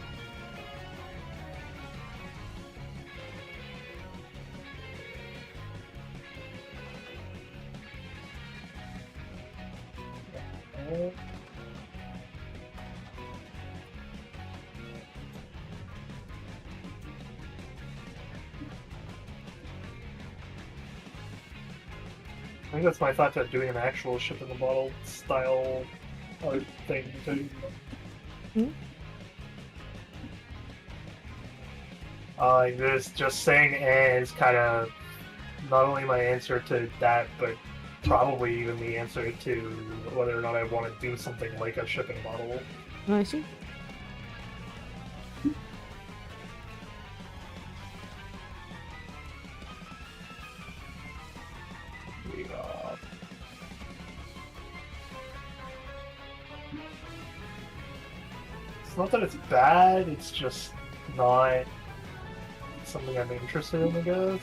I think that's my thought to doing an actual ship in the bottle style art thing too. Just saying is kind of not only my answer to that, but probably even the answer to whether or not I want to do something like a ship in a bottle. I see. It's not that it's bad, it's just not something I'm interested in, I guess.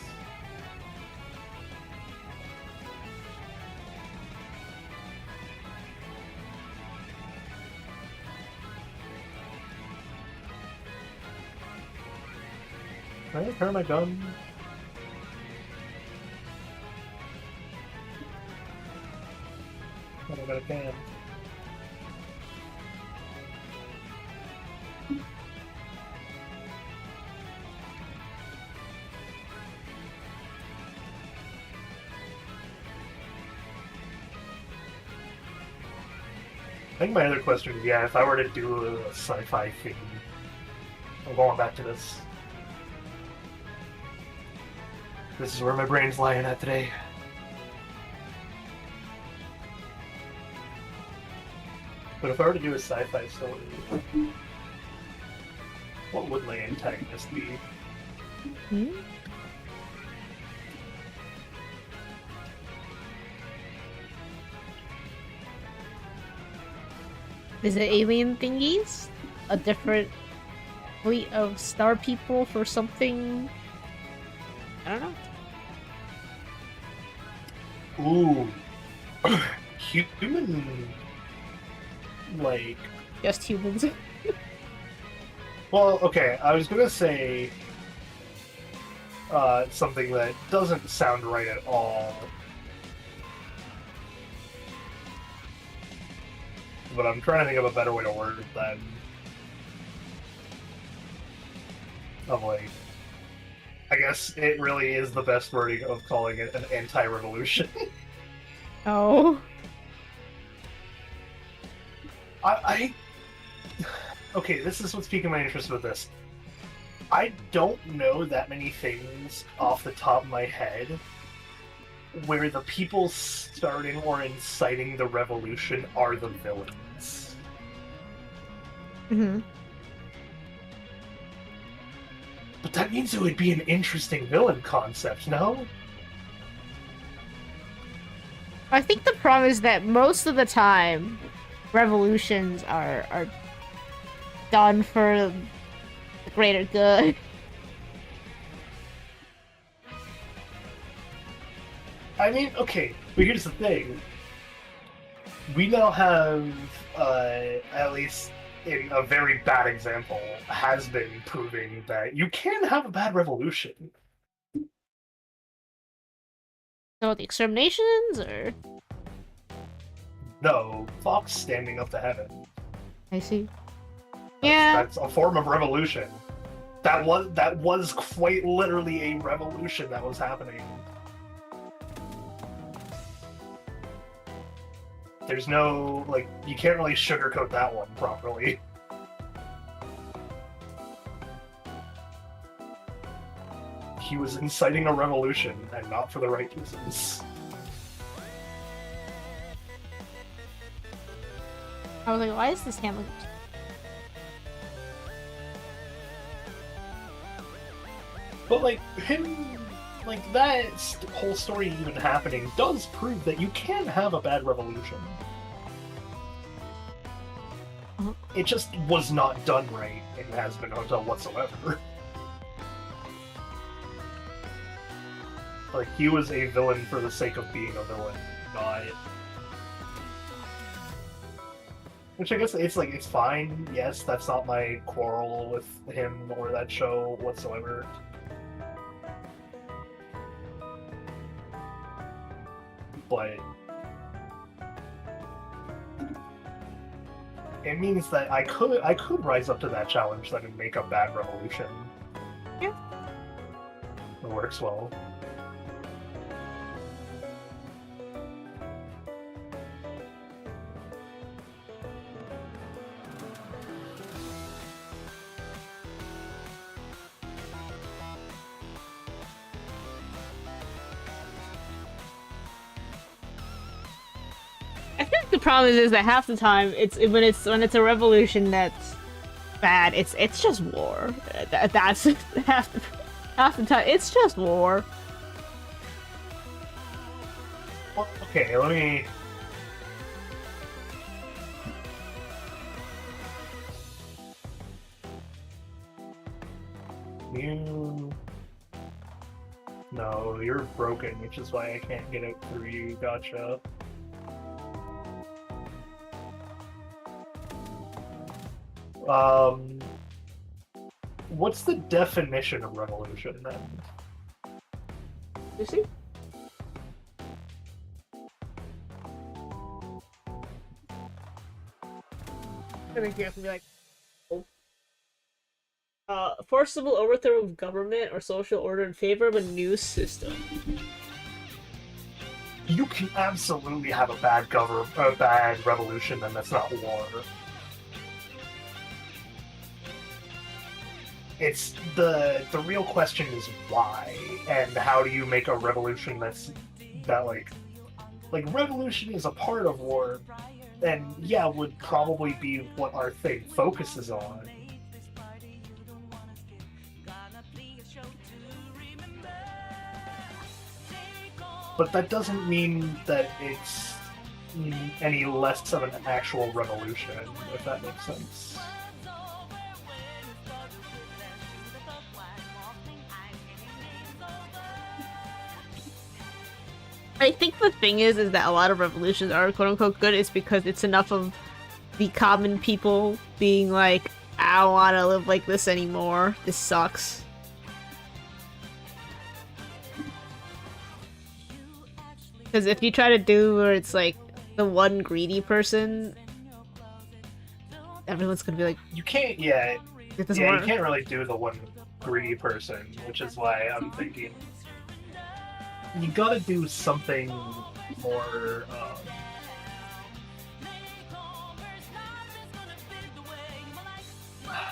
Can I repair my gun? I don't got a can. I think my other question is, yeah, if I were to do a sci-fi thing, I'm going back to this. This is where my brain's lying at today. But if I were to do a sci-fi story, what would my antagonist be? Hmm? Is it alien thingies? A different fleet of star people for something? I don't know. Ooh. Human... like... Just humans. Well, okay, I was gonna say... something that doesn't sound right at all. But I'm trying to think of a better way to word it than... I'm like... I guess it really is the best wording of calling it an anti-revolution. Oh. Okay, this is what's piquing my interest with this. I don't know that many things off the top of my head where the people starting or inciting the revolution are the villains. Mm-hmm. But that means it would be an interesting villain concept, no? I think the problem is that most of the time, revolutions are done for the greater good. I mean, okay, but here's the thing. We now have, at least in a very bad example, has been proving that you can have a bad revolution. So the exterminations, or No, Fox standing up to heaven. I see. Yeah. That's a form of revolution. That was quite literally a revolution that was happening. There's no, like, you can't really sugarcoat that one properly. He was inciting a revolution, and not for the right reasons. I was like, why is this hand looking? But, like, him, like, that whole story even happening does prove that you can have a bad revolution. It just was not done right, and has been done whatsoever. Like, he was a villain for the sake of being a villain, not... Which I guess it's, like, it's fine. Yes, that's not my quarrel with him or that show whatsoever. But... it means that I could rise up to that challenge then and make a bad revolution. Yeah. It works well. I think the problem is that half the time when it's a revolution that's bad, it's just war. That's half the time it's just war. Well, okay, let me... You... No, you're broken, which is why I can't get it through you. Gotcha. What's the definition of revolution then? You see? I think you have to be like, forcible overthrow of government or social order in favor of a new system. You can absolutely have a bad revolution, and that's not war. It's the real question is why, and how do you make a revolution that like revolution is a part of war, and yeah, would probably be what our thing focuses on. But that doesn't mean that it's any less of an actual revolution, if that makes sense. I think the thing is that a lot of revolutions are quote-unquote good is because it's enough of the common people being like, I don't want to live like this anymore. This sucks. Because if you try to do where it's like the one greedy person, everyone's gonna be like, You can't, yeah, it doesn't yeah, work. you can't really do the one greedy person, which is why I'm thinking you gotta do something more,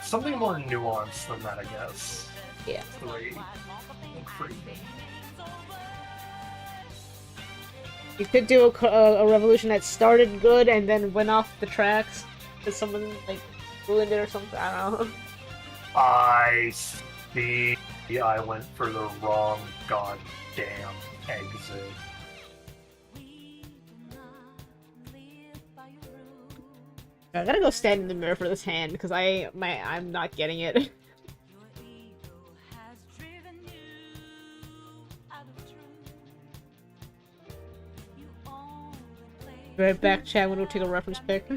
something more nuanced than that, I guess. Yeah. You could do a revolution that started good and then went off the tracks because someone like ruined it or something. I don't know. I see. I went for the wrong goddamn exit. I gotta go stand in the mirror for this hand because I'm not getting it. Right back, chat. When we'll take a reference pic.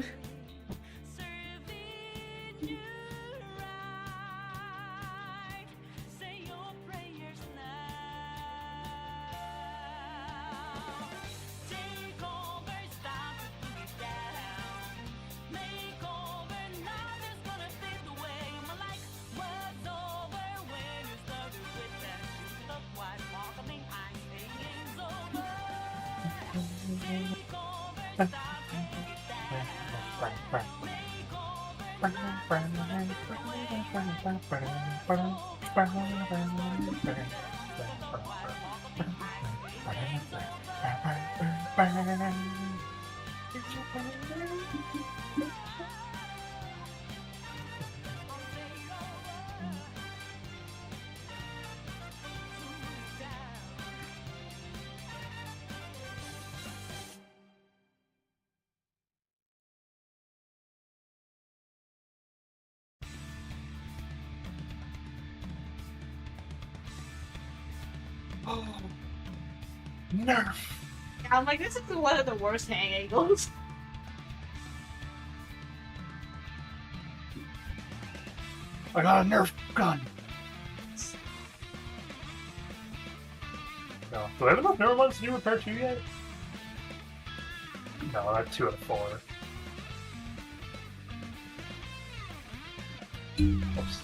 Nerf! I'm like, this is one of the worst hang angles. I got a Nerf gun! No. Do I have enough Nerf ones to do repair 2 yet? No, I have 2 out of 4. Oops.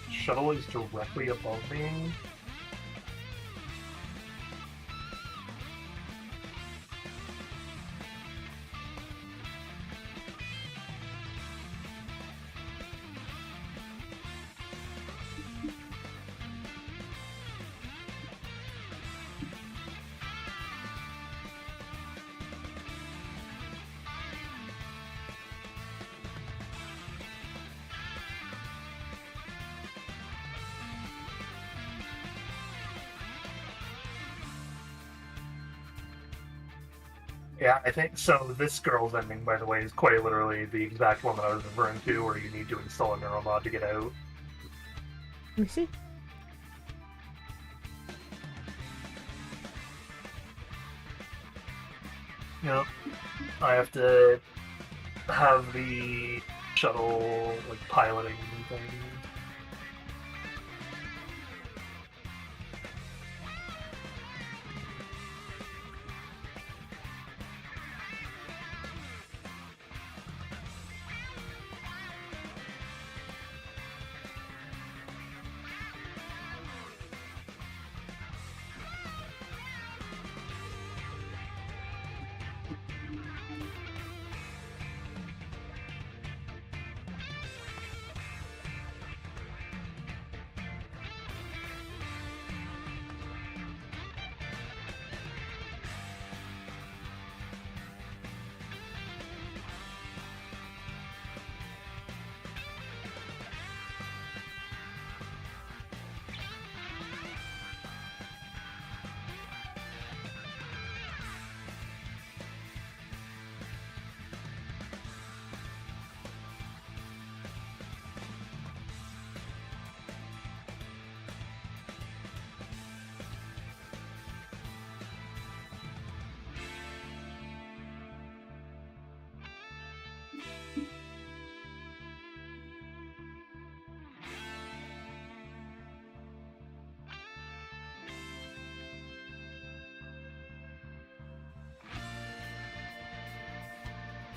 Shuttle is directly above me. Yeah, I think so. This girl's ending, by the way, is quite literally the exact one that I was referring to, where you need to install a neuromod to get out. Let me see. Yep. I have to have the shuttle like piloting thing.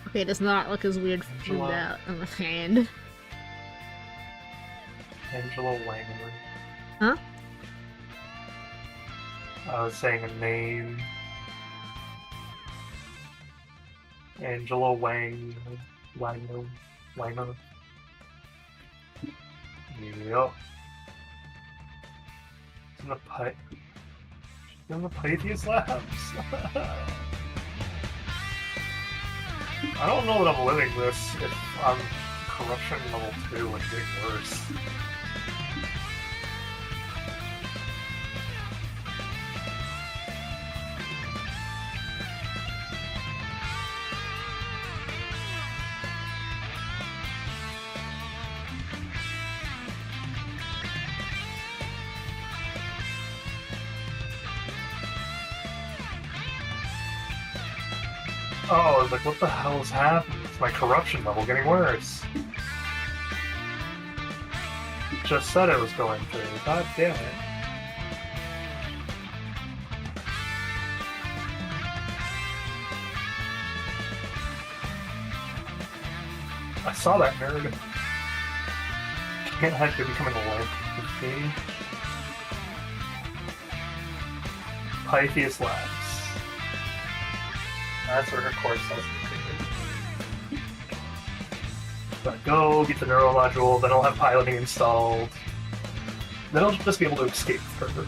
Okay, it does not look as weird zoomed Angela. out on the hand. Angela Wangler. Huh? I was saying a name. Angela Wangler. Yep. In the Pythias Labs. I don't know that I'm living this if I'm corruption level 2 and getting worse. Oh, I was like, what the hell is happening? It's my corruption level getting worse. Just said it was going to. God damn it. I saw that nerd. Can't hide to becoming a lamp. Pythias Labs. That's where her course is located. But go get the neural module, then I'll have piloting installed. Then I'll just be able to escape further.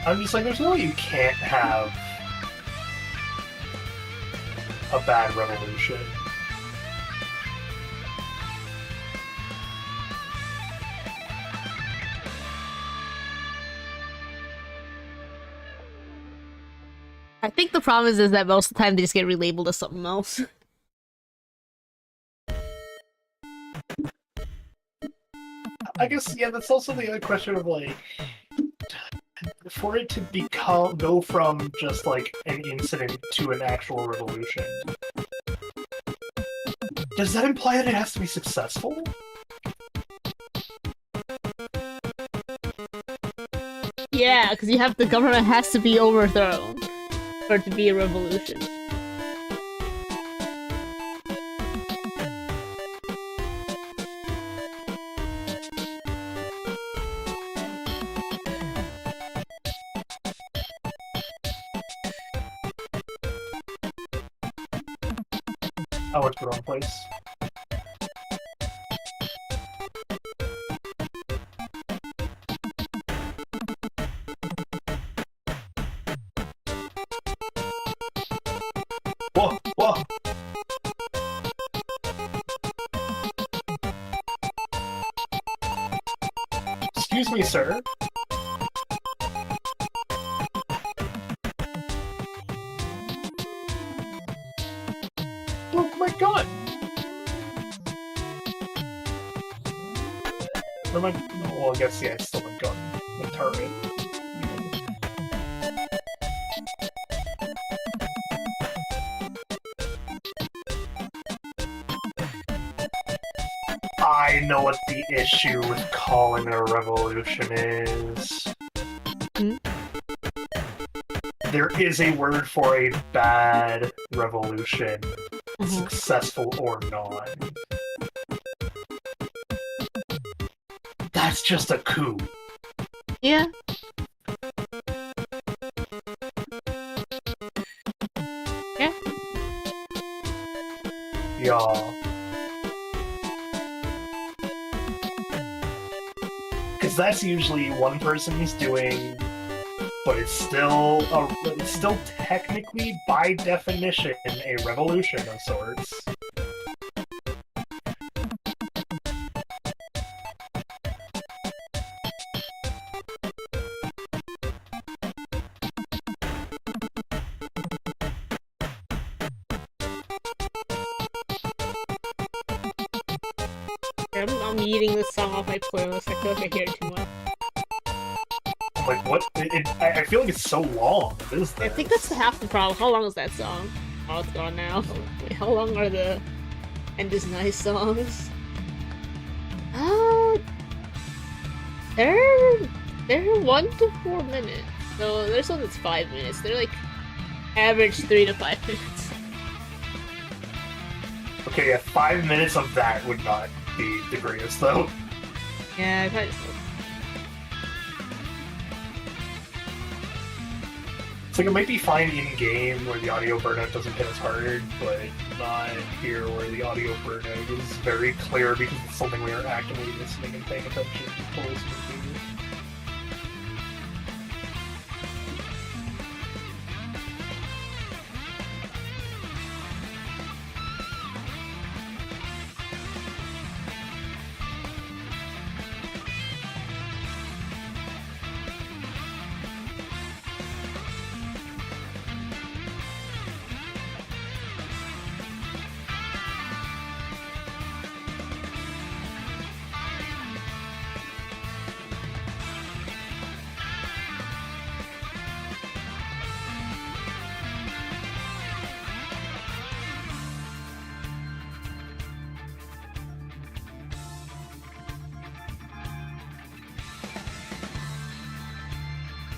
I'm just like, there's no way you can't have a bad revolution. I think the problem is that most of the time they just get relabeled as something else. I guess, yeah, that's also the other question of, like, for it to go from just, like, an incident to an actual revolution, does that imply that it has to be successful? Yeah, because the government has to be overthrown. for it to be a revolution. I went to the wrong place. Whoa, whoa! Excuse me, sir. Oh my god! Where am I? Oh, well, I guess, yeah, it's still a gun. The target. I know what the issue with calling it a revolution is. Hmm? There is a word for a bad revolution, Mhm. successful or not. That's just a coup. Yeah. Yeah. Yeah. Because that's usually one person's doing, but it's still technically, by definition, a revolution of sorts. I'm eating this song off my playlist. I feel like I hear it too much. I'm like, what? I feel like it's so long. What is that? I think that's half the problem. How long is that song? Oh, it's gone now. Wait, how long are the End is Nice songs? They're 1 to 4 minutes. So there's one that's 5 minutes. They're like average 3 to 5 minutes. Okay, yeah, 5 minutes of that would not be the greatest, though. Yeah, I've had It's like it might be fine in-game where the audio burnout doesn't hit as hard, but not here where the audio burnout is very clear because it's something we are actively listening and paying attention to listen to.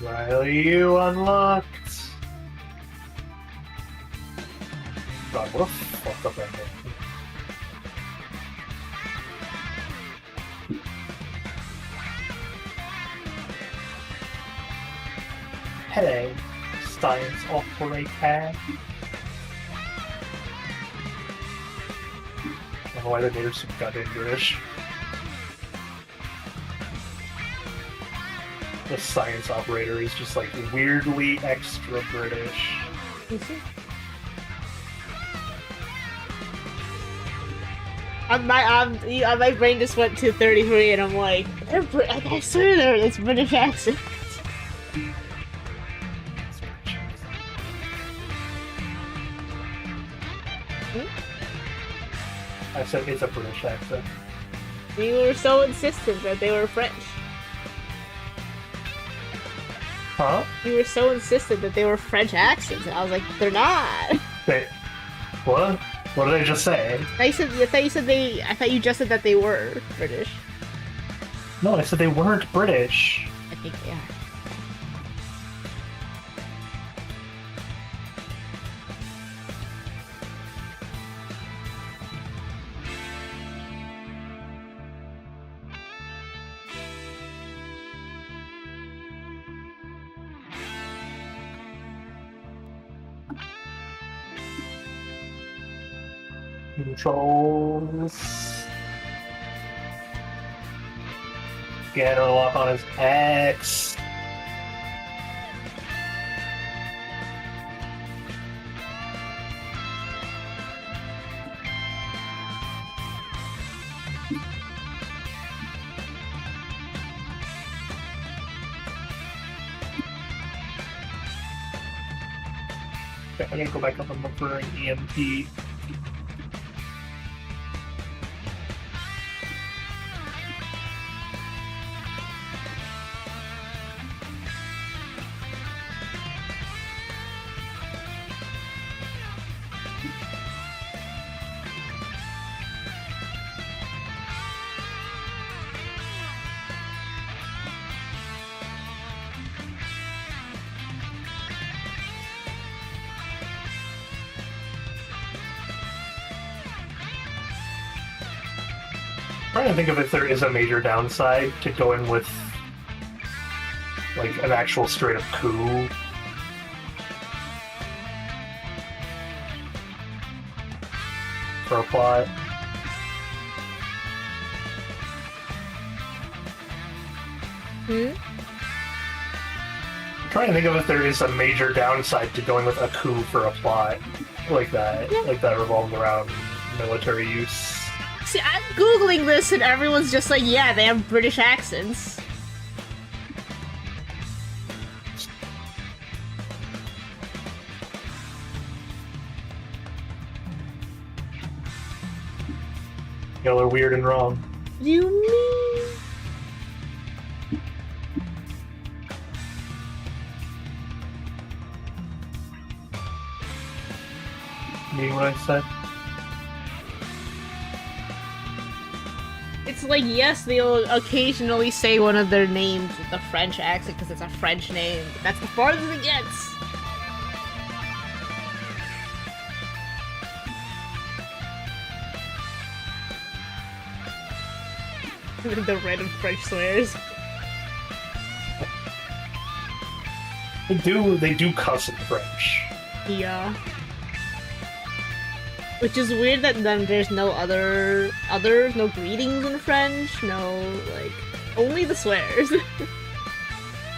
Riley, you unlocked. God, what a fucked up ending. Hello, science operator. I don't know why they made her so goddamn British. The science operator is just like weirdly extra British. My brain just went to 33 and I'm like, I swear it's British accent. I said it's a British accent. You were so insistent that they were French. Huh? You were so insistent that they were French accents, and I was like, they're not. Wait, what? What did I just say? I thought you just said that they were British. No, I said they weren't British. I think they are. Controls. Get a lock on his X. Okay, I'm gonna go back up and look for an EMP. Trying to think of if there is a major downside to going with like an actual straight up coup. For a plot. I'm trying to think of if there is a major downside to going with a coup for a plot like that, like that revolving around military use. See, I'm googling this and everyone's just like, yeah, they have British accents. Y'all are weird and wrong. You mean? Meaning what I said? It's like, yes, they'll occasionally say one of their names with a French accent because it's a French name, but that's the farthest it gets. The random French swears. They do cuss in French. Yeah. Which is weird that then there's no no greetings in French, no, like, only the swears.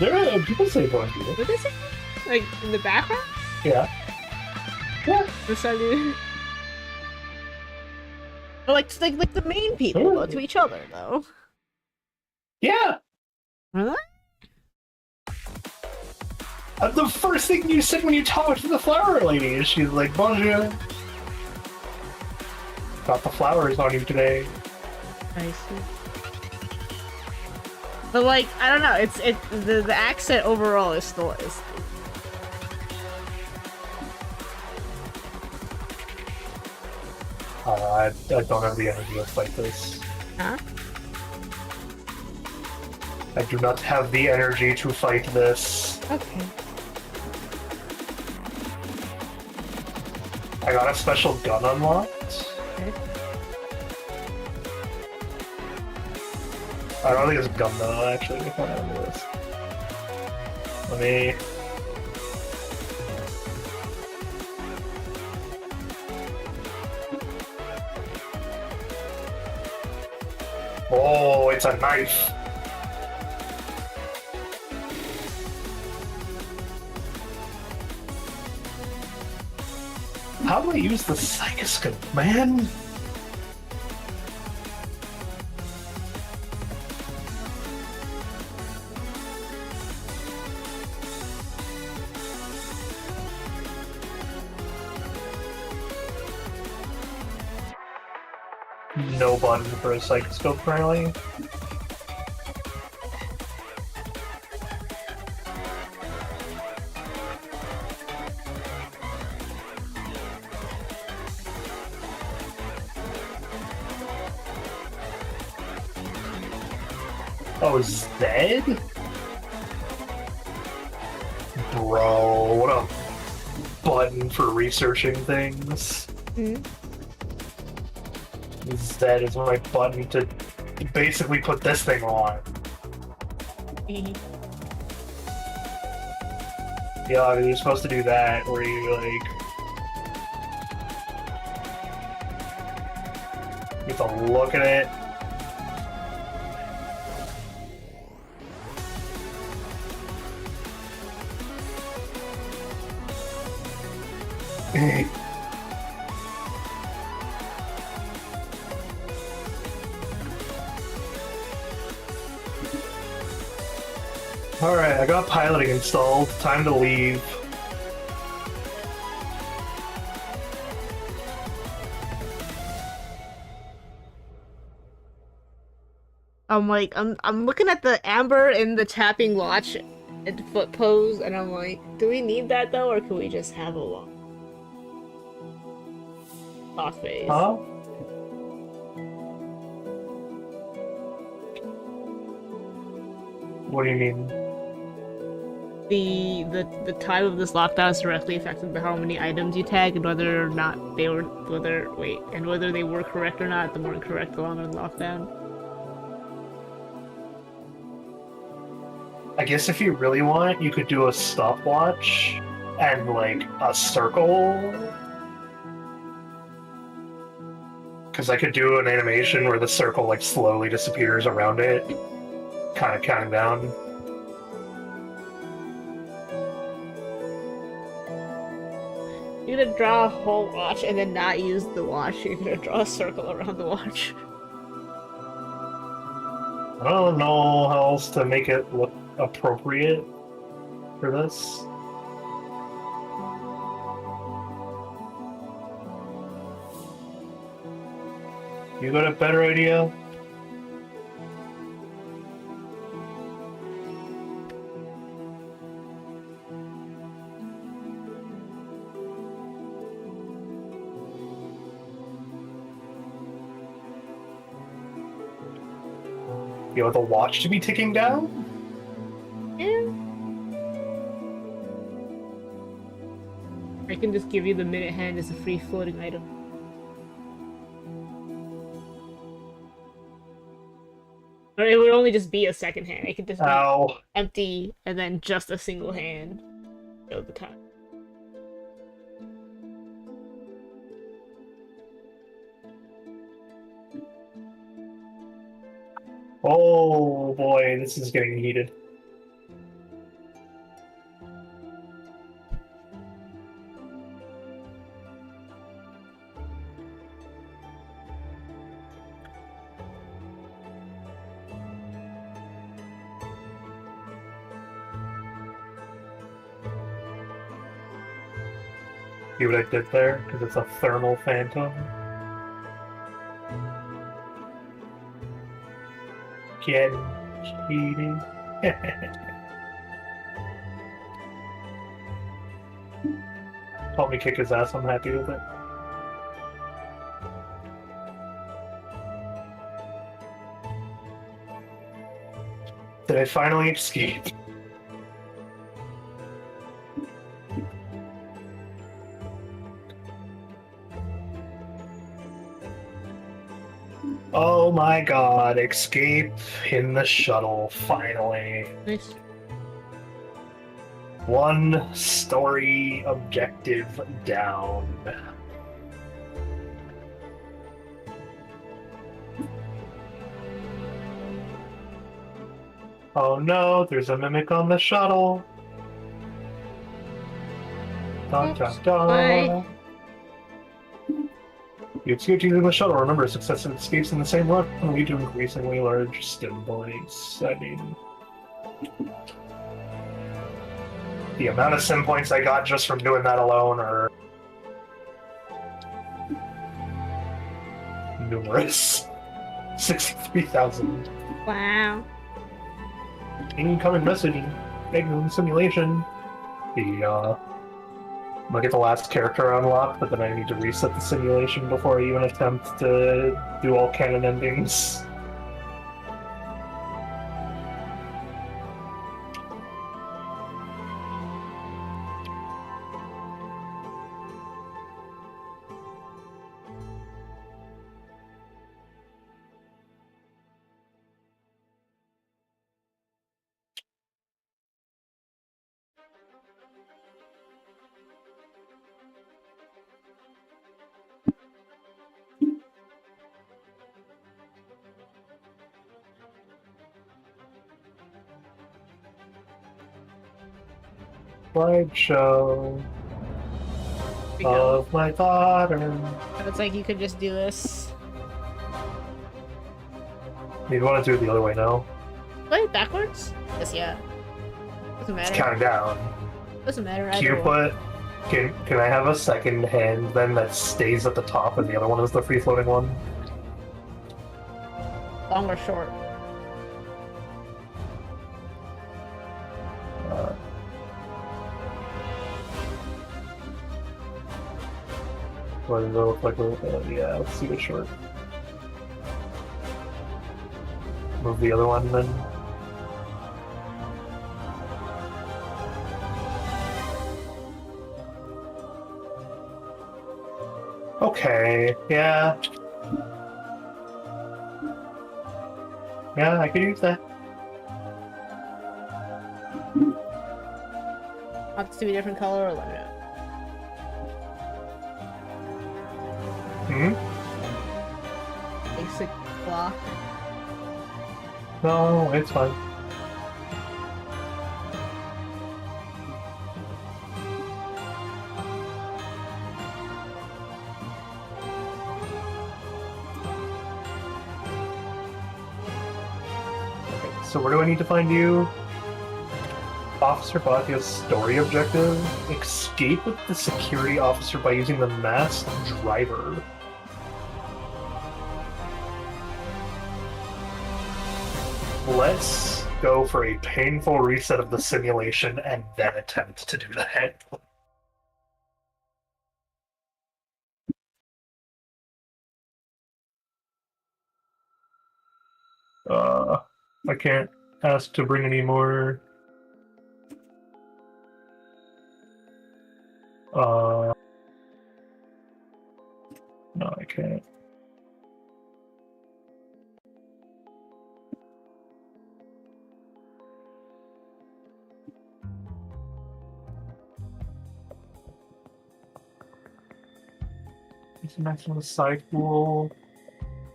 There are people say bonjour. What they say? Like, in the background? Yeah. Yeah. The salut. Or like the main people go to each other, though. Yeah. Really? The first thing you said when you talked to the flower lady is she's like, bonjour. Got the flowers on you today. I see. But like, I don't know, the accent overall is still I don't have the energy to fight this. Huh? I do not have the energy to fight this. Okay. I got a special gun unlocked. Okay. I don't think it's a gun though, actually. If I remember this. Let me. Oh, it's a knife. How do I use the psychoscope, man? No button for a psychoscope currently. Oh, Zed? Bro, what a button for researching things. Zed is my button to basically put this thing on. Yeah, you're supposed to do that, where you, like... like the look at it. Alright, I got piloting installed. Time to leave. I'm looking at the amber in the tapping watch and foot pose, and I'm like, do we need that though, or can we just have a off phase? Huh? What do you mean? The time of this lockdown is directly affected by how many items you tag and whether or not they were whether they were correct or not. The more incorrect, the longer the lockdown. I guess if you really want, you could do a stopwatch and like a circle. Because I could do an animation where the circle like slowly disappears around it, kind of counting down. You're gonna draw a whole watch and then not use the watch. You're gonna draw a circle around the watch. I don't know how else to make it look appropriate for this. You got a better idea? You want the watch to be ticking down? Yeah. I can just give you the minute hand as a free floating item. Or it would only just be a second hand. It could just be Ow. empty and then just a single hand. Show the time. Oh boy, this is getting heated. See what I did there? Because it's a thermal phantom. Getting heated. Help me kick his ass, I'm happy with it. Did I finally escape? Oh my god, escape in the shuttle, finally. Nice. One story objective down. Oh no, there's a mimic on the shuttle. Dun, dun, dun. Bye. You escaped using the shuttle. Remember, successive escapes in the same run can lead to increasingly large stim points. I mean, the amount of sim points I got just from doing that alone are numerous. 63,000. Wow. Incoming message. Magnum simulation. I'm gonna get the last character unlocked, but then I need to reset the simulation before I even attempt to do all canon endings. Slideshow There we go. of my daughter. So it's like you could just do this. You'd want to do it the other way now. Wait, backwards? Yes, yeah. Doesn't It's matter. counting down. Doesn't matter. Can you Either way. can I have a second hand then that stays at the top and the other one is the free floating one? Long or short? What does it look like? Yeah, let's see the short. Move the other one then. Okay, yeah. Yeah, I could use that. Want this to be a different color or let me know. Hmm? Basic block. No, it's fine. Okay, so where do I need to find you? Officer Batia's story objective. Escape with the security officer by using the masked driver. Let's go for a painful reset of the simulation and then attempt to do that. I can't ask to bring any more. No, I can't. It's a maximum side pool.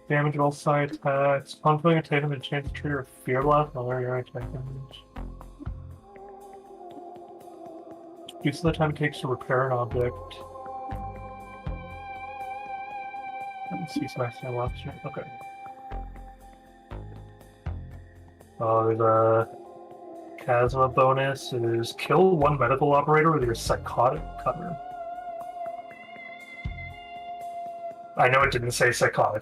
Damage all side attacks. Conflict attack with a chance to trigger Fear Blast and other area attack damage. Use the time it takes to repair an object. Let's see some maximum last year. Okay. There's a Chasma bonus. It is kill one medical operator with your psychotic cutter. I know it didn't say psychotic,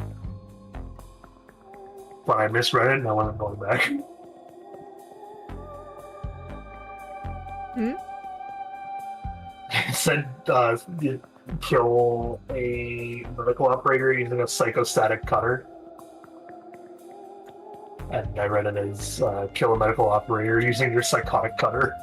but I misread it and I wasn't going back. Hmm? It said you kill a medical operator using a psychostatic cutter. And I read it as kill a medical operator using your psychotic cutter.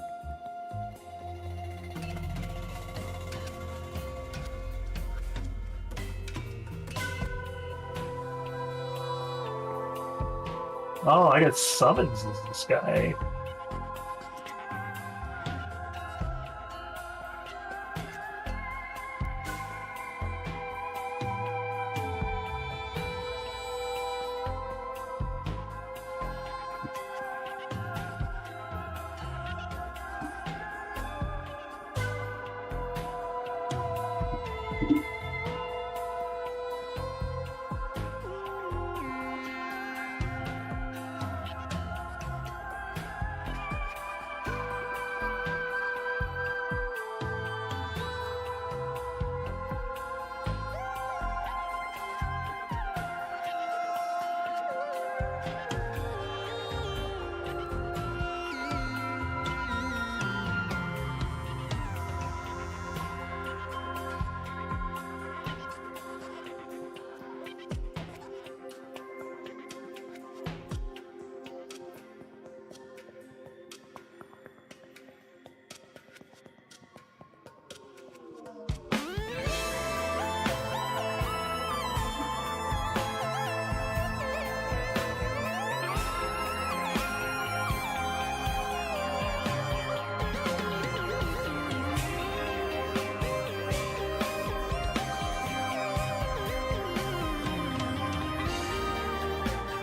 Oh, I got summons as this guy.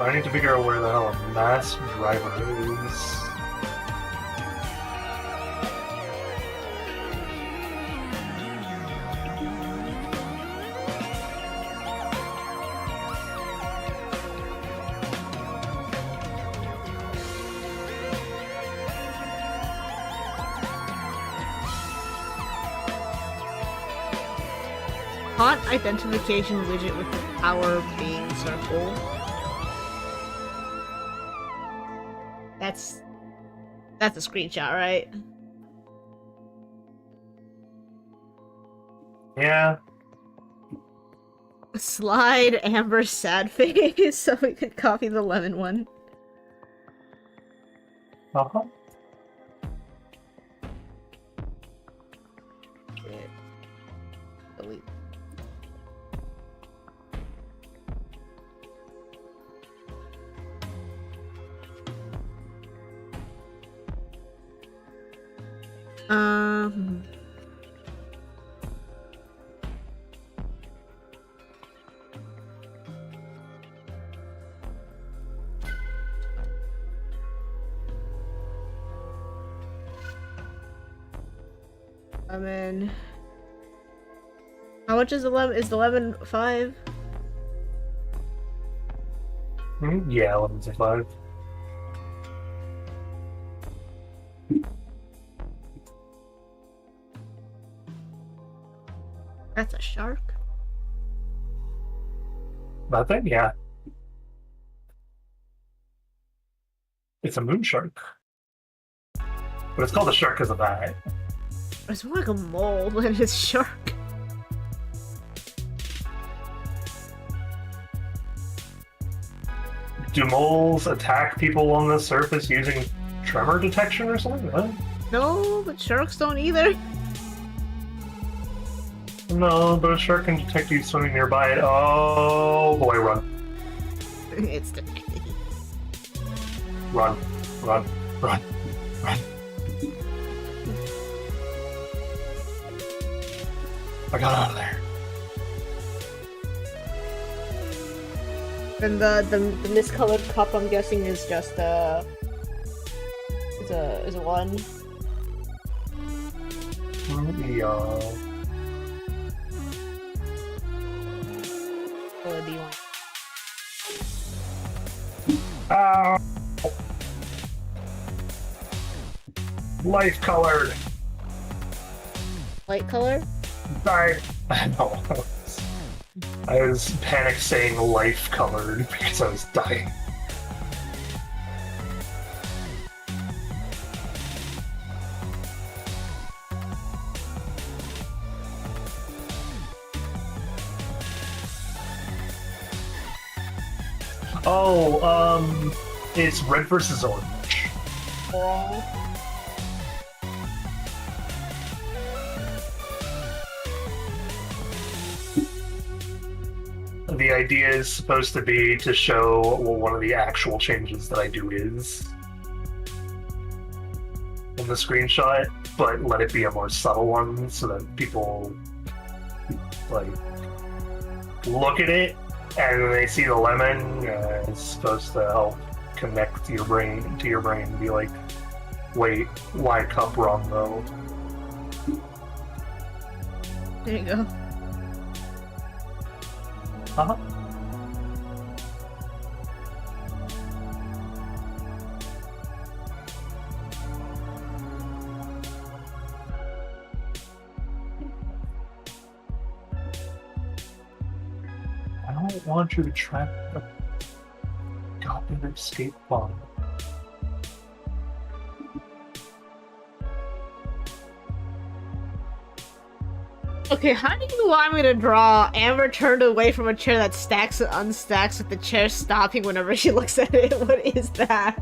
I need to figure out where the hell a mass driver is. font identification widget with the power being circle. That's a screenshot, right? Yeah. Slide Amber's sad face so we could copy the lemon one. Uh-huh. Shit. Delete. Um... Lemon. How much is the lemon? Is the lemon 5? Yeah, 11's a 5. That's a shark? Nothing? Yeah. It's a moon shark. But it's called a shark because of that. It's more like a mole than a shark. Do moles attack people on the surface using tremor detection or something? What? No, but sharks don't either. No, but a shark can detect you swimming nearby. Oh boy, run. It's detected. Run. Run. Run. Run. I got out of there. And the miscolored cup, I'm guessing, is just is a 1. Yeah. Or a D1. Ow. Life colored. Light color? I know. I was panic saying life colored because I was dying. Oh, it's red versus orange. The idea is supposed to be to show what one of the actual changes that I do is in the screenshot, but let it be a more subtle one so that people like look at it and then they see the lemon. It's supposed to help connect to your brain and be like, wait, why cup wrong though? There you go. Uh-huh. I don't want you to track the goddamn escape pod. Okay, how do you want me to draw Amber turned away from a chair that stacks and unstacks with the chair stopping whenever she looks at it? What is that?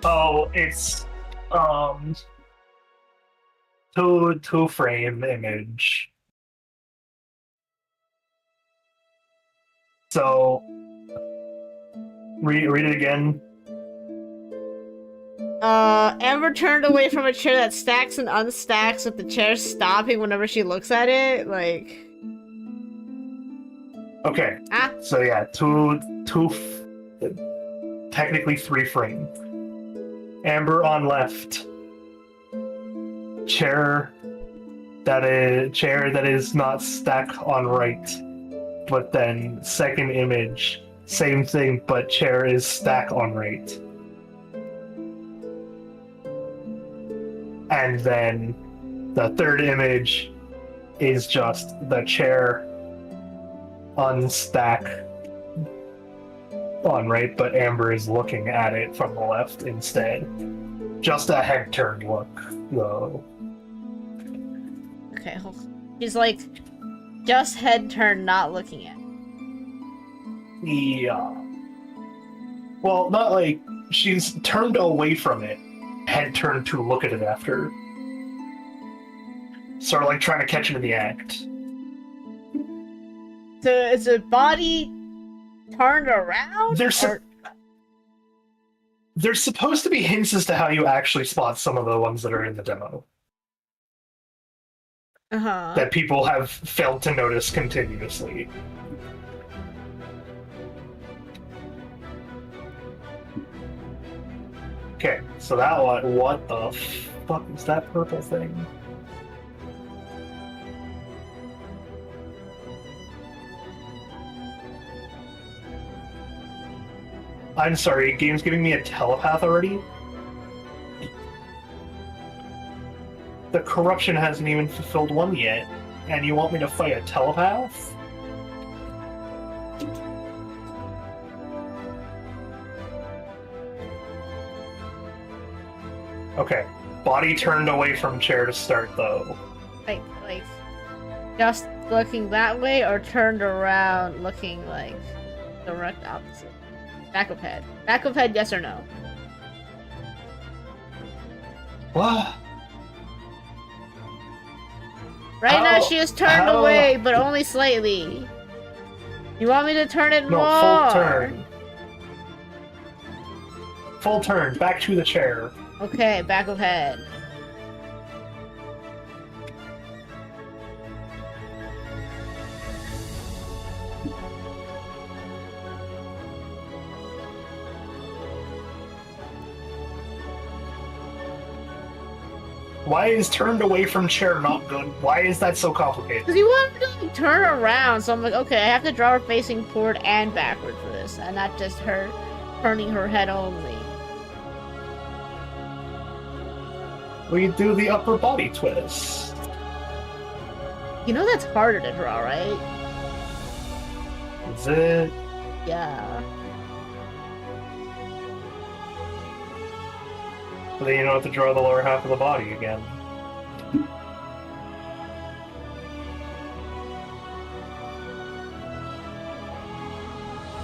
Oh, it's two frame image. So read it again. Amber turned away from a chair that stacks and unstacks with the chair stopping whenever she looks at it, like... Okay. Ah. So yeah, technically 3 frame. Amber on left. Chair that is not stack on right. But then second image, same thing, but chair is stack on right. And then the third image, is just the chair unstack on right, but Amber is looking at it from the left instead. Just a head turned look, though. Okay, hold on. She's like, just head turned, not looking at it. Yeah. Well, not like she's turned away from it, head turned to look at it after. Sort of like trying to catch it in the act. So is the body turned around? There's supposed to be hints as to how you actually spot some of the ones that are in the demo. Uh-huh. That people have failed to notice continuously. Okay, so that one, what the fuck is that purple thing? I'm sorry, game's giving me a telepath already? The corruption hasn't even fulfilled one yet, and you want me to fight a telepath? Okay, body turned away from chair to start, though. Like, just looking that way, or turned around looking, like, direct opposite? Back of head. Back of head, yes or no? What? Right now she is turned away, but only slightly. You want me to turn it more? No, full turn. Full turn, back to the chair. Okay, back of head. Why is turned away from chair not good? Why is that so complicated? Because you want me to like, turn around, so I'm like, okay, I have to draw her facing forward and backward for this, and not just her turning her head only. We do the upper body twist. You know that's harder to draw, right? Is it? Yeah. But then you don't have to draw the lower half of the body again.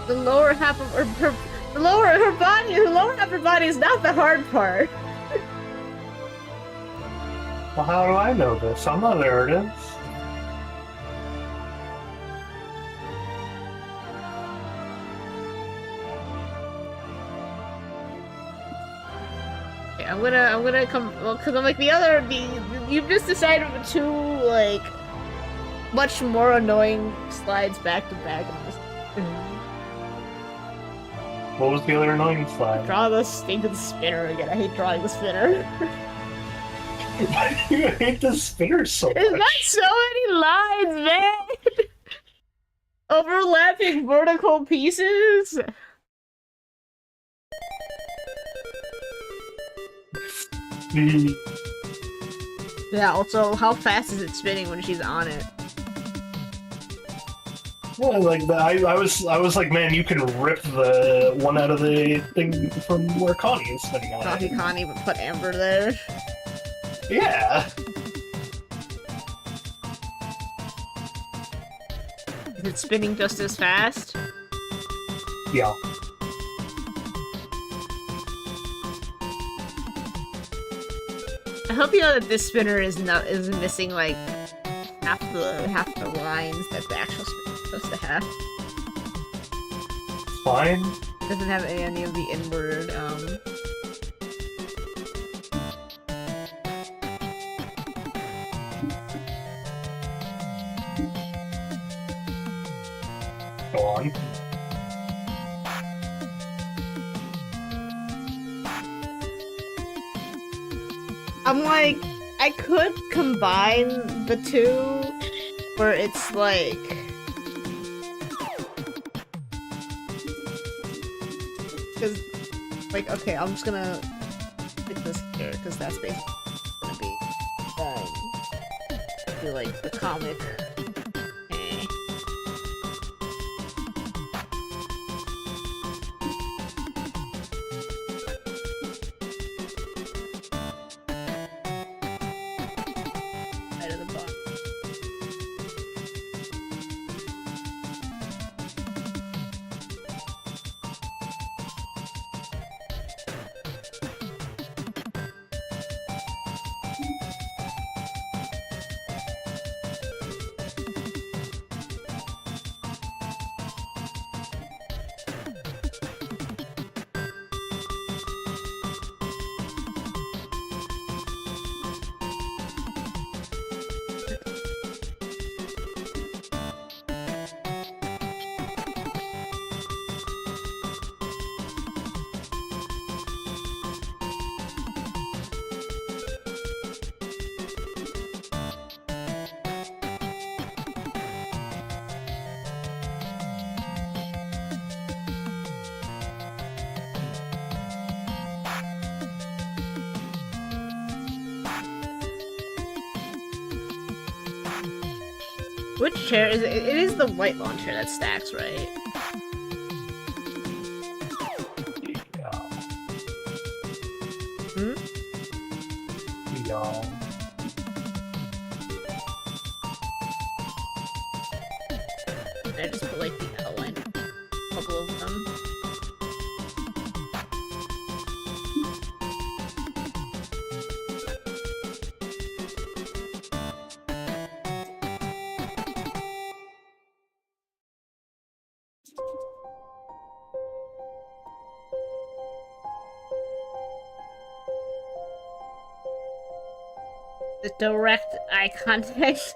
The lower half of the lower half of her body is not the hard part. Well, how do I know this? I'm not there. It is. Okay, I'm gonna come. Well, because I'm like you've just decided on two like much more annoying slides back to back. What was the other annoying slide? Draw the stinking spinner again. I hate drawing the spinner. Why do you hate the spinner so much? There's not so many lines, man! Overlapping vertical pieces? Yeah, also, how fast is it spinning when she's on it? Yeah, like I was like, man, you can rip the one out of the thing from where Connie is spinning on Coffee it. Connie, but put Amber there. Yeah. Is it spinning just as fast? Yeah. I hope you know that this spinner is missing like half the lines that the actual spinner is supposed to have. Fine. It doesn't have any of the inward Go on. I'm like, I could combine the two, where it's like... Because, like, okay, I'm just gonna pick this here, because that's basically gonna be, do like the comic. Eh. Out of the box. Which chair is it? It is the white lawn chair that stacks, right? Yeah. Hmm? Yeah. I just put like the outline, a couple of them. The direct eye contact.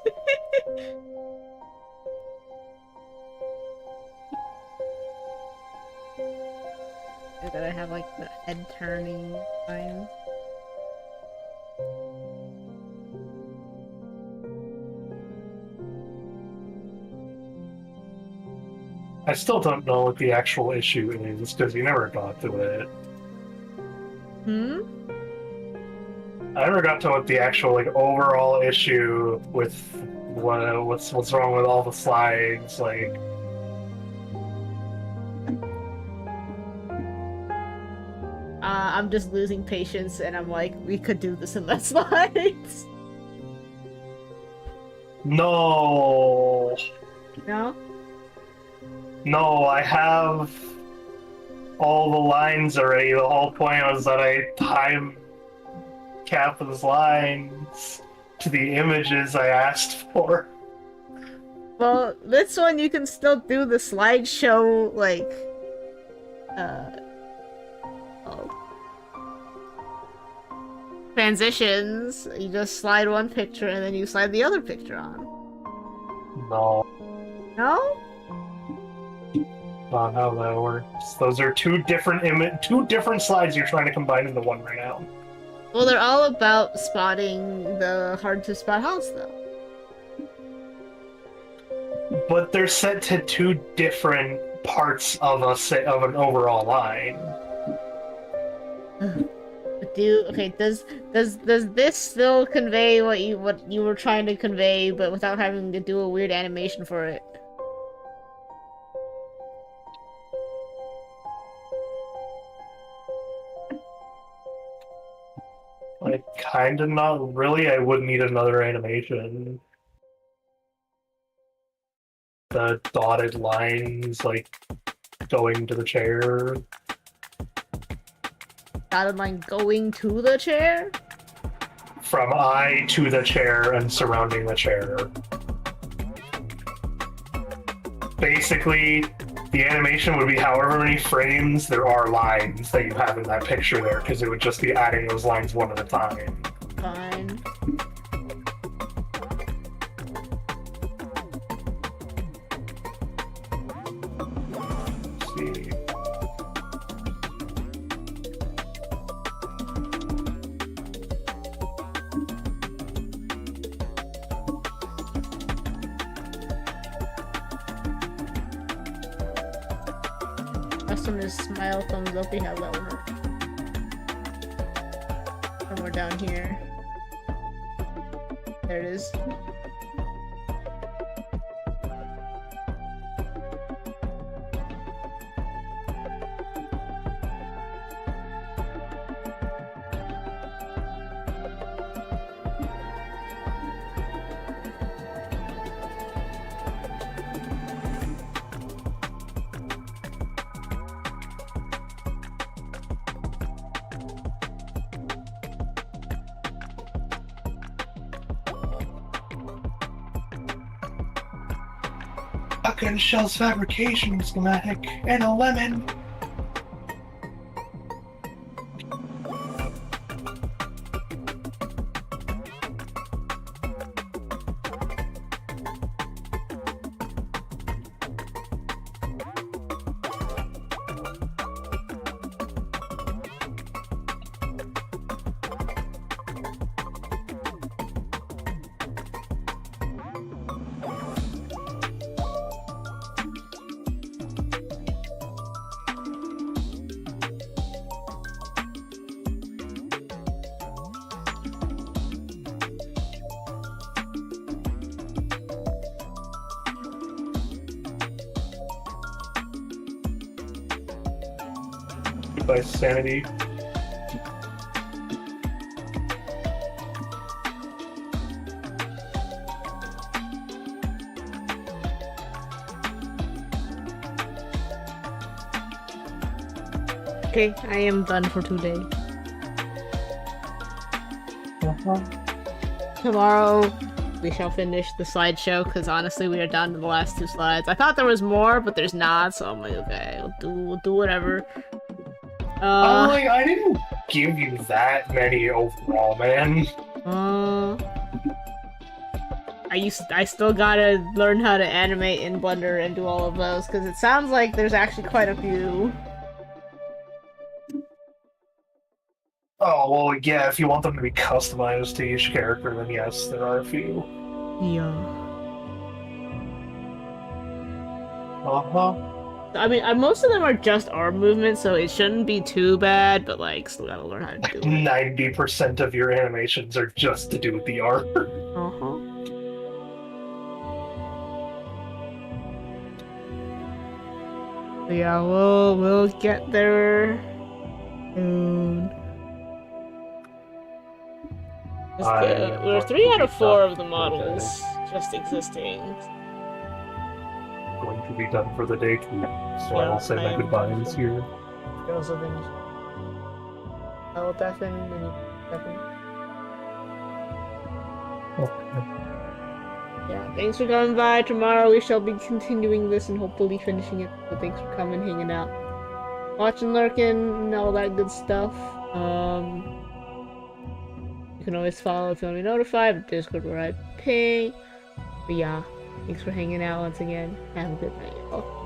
I gotta have like the head turning sign. I still don't know what the actual issue is because you never got to it. Hmm? I never got to what the actual like overall issue with what's wrong with all the slides. Like, I'm just losing patience, and I'm like, we could do this in less slides. no, No? no, I have all the lines already. The whole point was that I time cap those lines to the images I asked for. Well, this one you can still do the slideshow, like, transitions. You just slide one picture and then you slide the other picture on. No, No? not how that works. Those are two different slides you're trying to combine into one right now. Well, they're all about spotting the hard-to-spot house, though. But they're set to two different parts of an overall line. Does this still convey what you were trying to convey, but without having to do a weird animation for it? Like, kinda not really. I would need another animation. The dotted lines, like, going to the chair. Dotted line going to the chair? From eye to the chair and surrounding the chair. Basically, the animation would be however many frames there are lines that you have in that picture there, because it would just be adding those lines one at a time. Fine. Let's see. Custom is smile, thumbs up, we have that one. Somewhere down here. There it is. A gun shell's fabrication schematic and a lemon. By sanity. Okay, I am done for today. Tomorrow we shall finish the slideshow because honestly we are down to the last 2 slides. I thought there was more, but there's not, so I'm like, okay, we'll do whatever. I didn't give you that many overall, man. I still gotta learn how to animate in Blender and do all of those because it sounds like there's actually quite a few. Oh, well, yeah, if you want them to be customized to each character, then yes, there are a few. Yeah. Uh-huh. I mean, most of them are just arm movements, so it shouldn't be too bad, but, like, still gotta learn how to do it. 90% of your animations are just to do with the art. Uh-huh. So yeah, we'll get there soon. We're 3 out of 4 of the models just existing. Going to be done for the day too, so Yeah, I'll say I my am goodbyes done. here. Also finish. I will definitely. Yeah, thanks for coming by. Tomorrow we shall be continuing this and hopefully finishing it. So thanks for coming, hanging out, watching, lurking, and all that good stuff. You can always follow if you want to be notified. Discord where I ping. But yeah, thanks for hanging out once again. Have a good night, y'all.